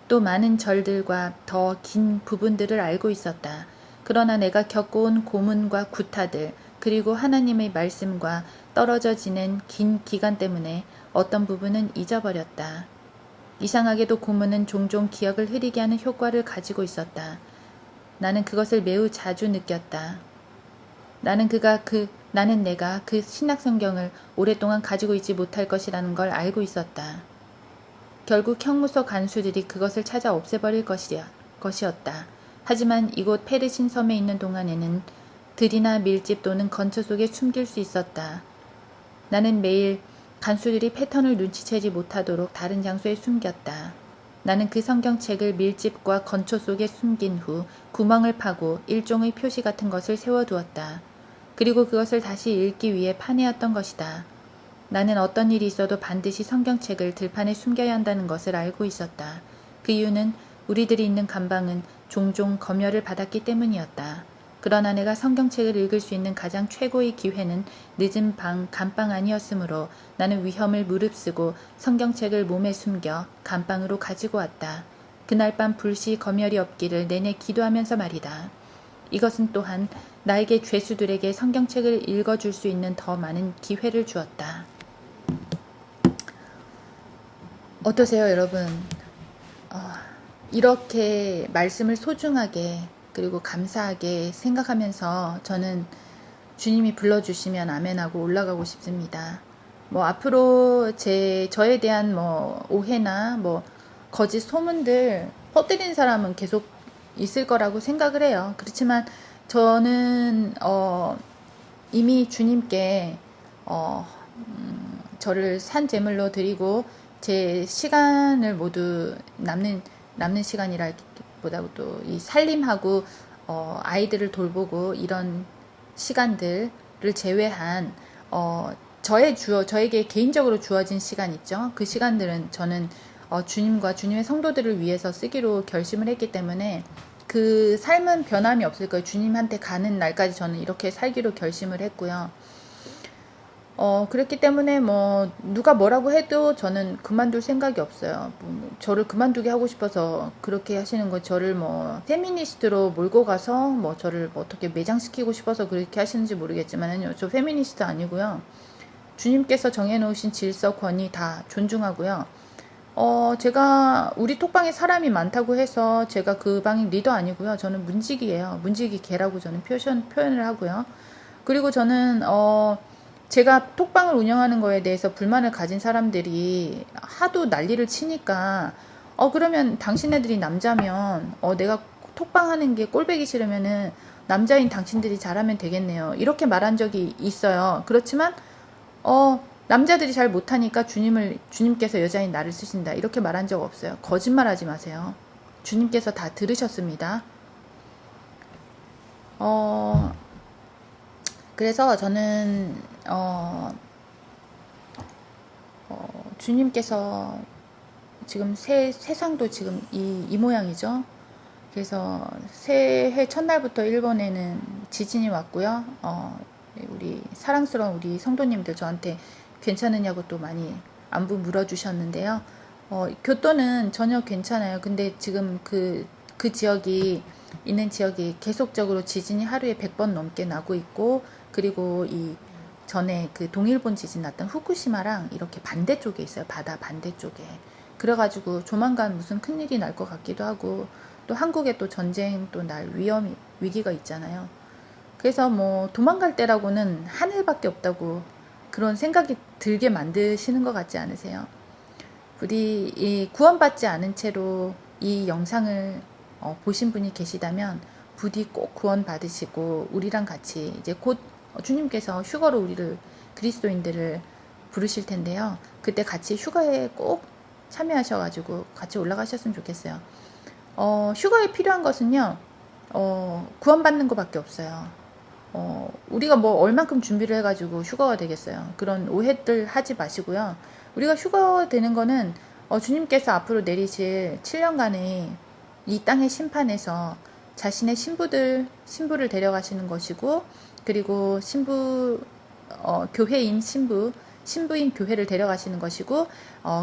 또 많은 절들과 더 긴 부분들을 알고 있었다. 그러나 내가 겪어온 고문과 구타들 그리고 하나님의 말씀과 떨어져 지낸 긴 기간 때문에 어떤 부분은 잊어버렸다. 이상하게도 고문은 종종 기억을 흐리게 하는 효과를 가지고 있었다. 나는 그것을 매우 자주 느꼈다. 나는 내가 그 신약 성경을 오랫동안 가지고 있지 못할 것이라는 걸 알고 있었다. 결국 형무소 간수들이 그것을 찾아 없애버릴 것이었다. 하지만 이곳 페르신 섬에 있는 동안에는 들이나 밀집 또는 건처 속에 숨길 수 있었다. 나는 매일 간수들이 패턴을 눈치채지 못하도록 다른 장소에 숨겼다. 나는 그 성경책을 밀집과 건초 속에 숨긴 후 구멍을 파고 일종의 표시 같은 것을 세워두었다. 그리고 그것을 다시 읽기 위해 파내었던 것이다. 나는 어떤 일이 있어도 반드시 성경책을 들판에 숨겨야 한다는 것을 알고 있었다. 그 이유는 우리들이 있는 감방은 종종 검열을 받았기 때문이었다. 그러나 내가 성경책을 읽을 수 있는 가장 최고의 기회는 늦은 감방 아니었으므로 나는 위험을 무릅쓰고 성경책을 몸에 숨겨 감방으로 가지고 왔다. 그날 밤 불시 검열이 없기를 내내 기도하면서 말이다. 이것은 또한 나에게 죄수들에게 성경책을 읽어줄 수 있는 더 많은 기회를 주었다. 어떠세요, 여러분? 이렇게 말씀을 소중하게 그리고 감사하게 생각하면서 저는 주님이 불러주시면 아멘하고 올라가고 싶습니다. 앞으로 저에 대한 오해나 거짓 소문들 퍼뜨리는 사람은 계속 있을 거라고 생각을 해요. 그렇지만 저는 이미 주님께 저를 산 제물로 드리고 제 시간을 모두 남는 시간이라기보다도 이 살림하고 아이들을 돌보고 이런 시간들을 제외한 저에게 개인적으로 주어진 시간 있죠. 그 시간들은 저는 주님과 주님의 성도들을 위해서 쓰기로 결심을 했기 때문에 그 삶은 변함이 없을 거예요. 주님한테 가는 날까지 저는 이렇게 살기로 결심을 했고요. 그렇기 때문에 누가 뭐라고 해도 저는 그만둘 생각이 없어요. 저를 그만두게 하고 싶어서 그렇게 하시는 거, 저를 페미니스트로 몰고 가서 저를 어떻게 매장시키고 싶어서 그렇게 하시는지 모르겠지만요. 저 페미니스트 아니고요. 주님께서 정해놓으신 질서, 권위 다 존중하고요. 제가 우리 톡방에 사람이 많다고 해서 제가 그 방의 리더 아니고요. 저는 문지기예요. 문지기 개라고 저는 표현을 하고요. 그리고 저는 제가 톡방을 운영하는 거에 대해서 불만을 가진 사람들이 하도 난리를 치니까 그러면 당신네들이 남자면 내가 톡방 하는 게 꼴보기 싫으면은 남자인 당신들이 잘하면 되겠네요. 이렇게 말한 적이 있어요. 그렇지만 남자들이 잘 못하니까 주님께서 여자인 나를 쓰신다. 이렇게 말한 적 없어요. 거짓말하지 마세요. 주님께서 다 들으셨습니다. 그래서 저는 주님께서 지금 세상도 지금 이 모양이죠. 그래서 새해 첫날부터 일본에는 지진이 왔고요. 우리 사랑스러운 우리 성도님들 저한테 괜찮으냐고 또 많이 안부 물어주셨는데요. 교토는 전혀 괜찮아요. 근데 지금 그 지역이 있는 지역이 계속적으로 지진이 하루에 100번 넘게 나고 있고, 그리고 이 전에 그 동일본 지진 났던 후쿠시마랑 이렇게 반대쪽에 있어요. 바다 반대쪽에. 그래가지고 조만간 무슨 큰일이 날 것 같기도 하고, 또 한국에 또 전쟁 또 날 위기가 있잖아요. 그래서 뭐 도망갈 때라고는 하늘밖에 없다고 그런 생각이 들게 만드시는 것 같지 않으세요? 부디 이 구원받지 않은 채로 이 영상을 보신 분이 계시다면 부디 꼭 구원 받으시고 우리랑 같이 이제 곧 주님께서 휴거로 우리를 그리스도인들을 부르실 텐데요. 그때 같이 휴거에 꼭 참여하셔가지고 같이 올라가셨으면 좋겠어요. 휴거에 필요한 것은요, 구원받는 것밖에 없어요. 우리가 뭐 얼만큼 준비를 해가지고 휴거가 되겠어요. 그런 오해들 하지 마시고요. 우리가 휴거 되는 거는 주님께서 앞으로 내리실 7년간의 이 땅의 심판에서 자신의 신부를 데려가시는 것이고, 그리고 교회인 신부인 교회를 데려가시는 것이고,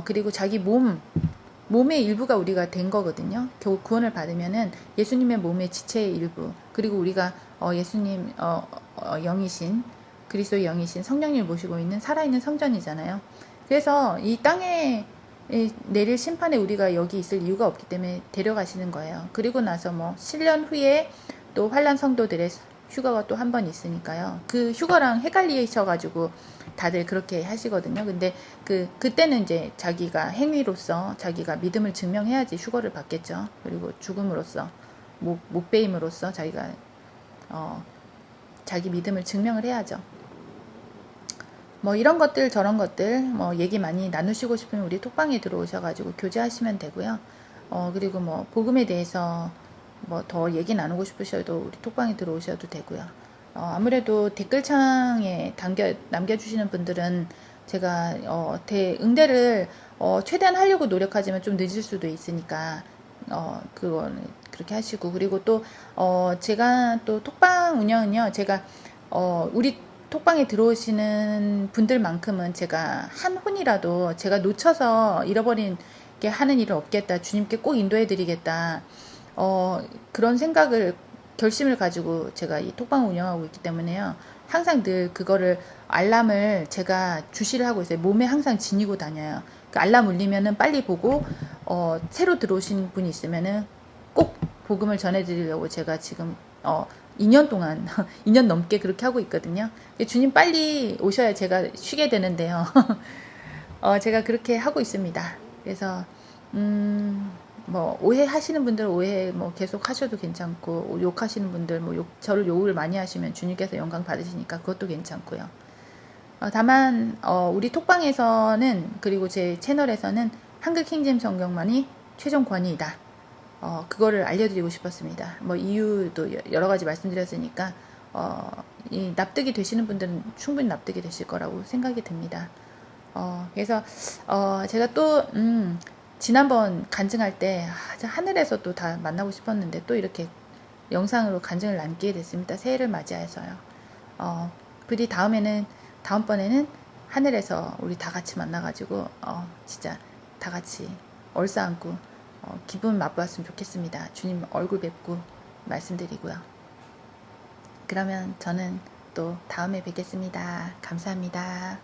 그리고 자기 몸의 일부가 우리가 된 거거든요. 구원을 받으면은 예수님의 몸의 지체의 일부, 그리고 우리가 예수님 영이신 그리스도의 영이신 성령님을 모시고 있는 살아있는 성전이잖아요. 그래서 이 땅에 내릴 심판에 우리가 여기 있을 이유가 없기 때문에 데려가시는 거예요. 그리고 나서 뭐 7년 후에 또 환란 성도들의 휴가가 또 한 번 있으니까요. 그 휴가랑 헷갈리셔가지고 다들 그렇게 하시거든요. 근데 그때는 이제 자기가 행위로서 자기가 믿음을 증명해야지 휴거를 받겠죠. 그리고 죽음으로써 목배임으로써 자기가 자기 믿음을 증명을 해야죠. 뭐 이런 것들 저런 것들 뭐 얘기 많이 나누시고 싶으면 우리 톡방에 들어오셔가지고 교제하시면 되고요. 그리고 뭐 복음에 대해서 뭐 더 얘기 나누고 싶으셔도 우리 톡방에 들어오셔도 되고요. 아무래도 댓글창에 남겨주시는 분들은 제가 응대를 최대한 하려고 노력하지만 좀 늦을 수도 있으니까 그거는 그렇게 하시고, 그리고 또 제가 또 톡방 운영은요, 제가 우리 톡방에 들어오시는 분들만큼은 제가 한 혼이라도 제가 놓쳐서 잃어버린 게 하는 일은 없겠다, 주님께 꼭 인도해 드리겠다, 그런 결심을 가지고 제가 이 톡방을 운영하고 있기 때문에요. 항상 늘 그거를 알람을 제가 주시를 하고 있어요. 몸에 항상 지니고 다녀요. 그 알람 울리면은 빨리 보고 새로 들어오신 분이 있으면은 꼭 복음을 전해드리려고 제가 지금 2년 동안 2년 넘게 그렇게 하고 있거든요. 주님 빨리 오셔야 제가 쉬게 되는데요. 제가 그렇게 하고 있습니다. 그래서 뭐 오해하시는 분들은 오해 뭐 계속 하셔도 괜찮고, 욕하시는 분들 뭐 저를 욕을 많이 하시면 주님께서 영광 받으시니까 그것도 괜찮고요. 다만 우리 톡방에서는, 그리고 제 채널에서는 한글 킹잼 성경만이 최종 권위이다. 그거를 알려드리고 싶었습니다. 뭐 이유도 여러 가지 말씀드렸으니까 이 납득이 되시는 분들은 충분히 납득이 되실 거라고 생각이 듭니다. 그래서 제가 또 지난번 간증할 때 하늘에서 또 다 만나고 싶었는데 또 이렇게 영상으로 간증을 남기게 됐습니다. 새해를 맞이해서요. 부디 다음번에는 하늘에서 우리 다 같이 만나가지고 진짜 다 같이 얼싸안고 기분 맛보았으면 좋겠습니다. 주님 얼굴 뵙고 말씀드리고요. 그러면 저는 또 다음에 뵙겠습니다. 감사합니다.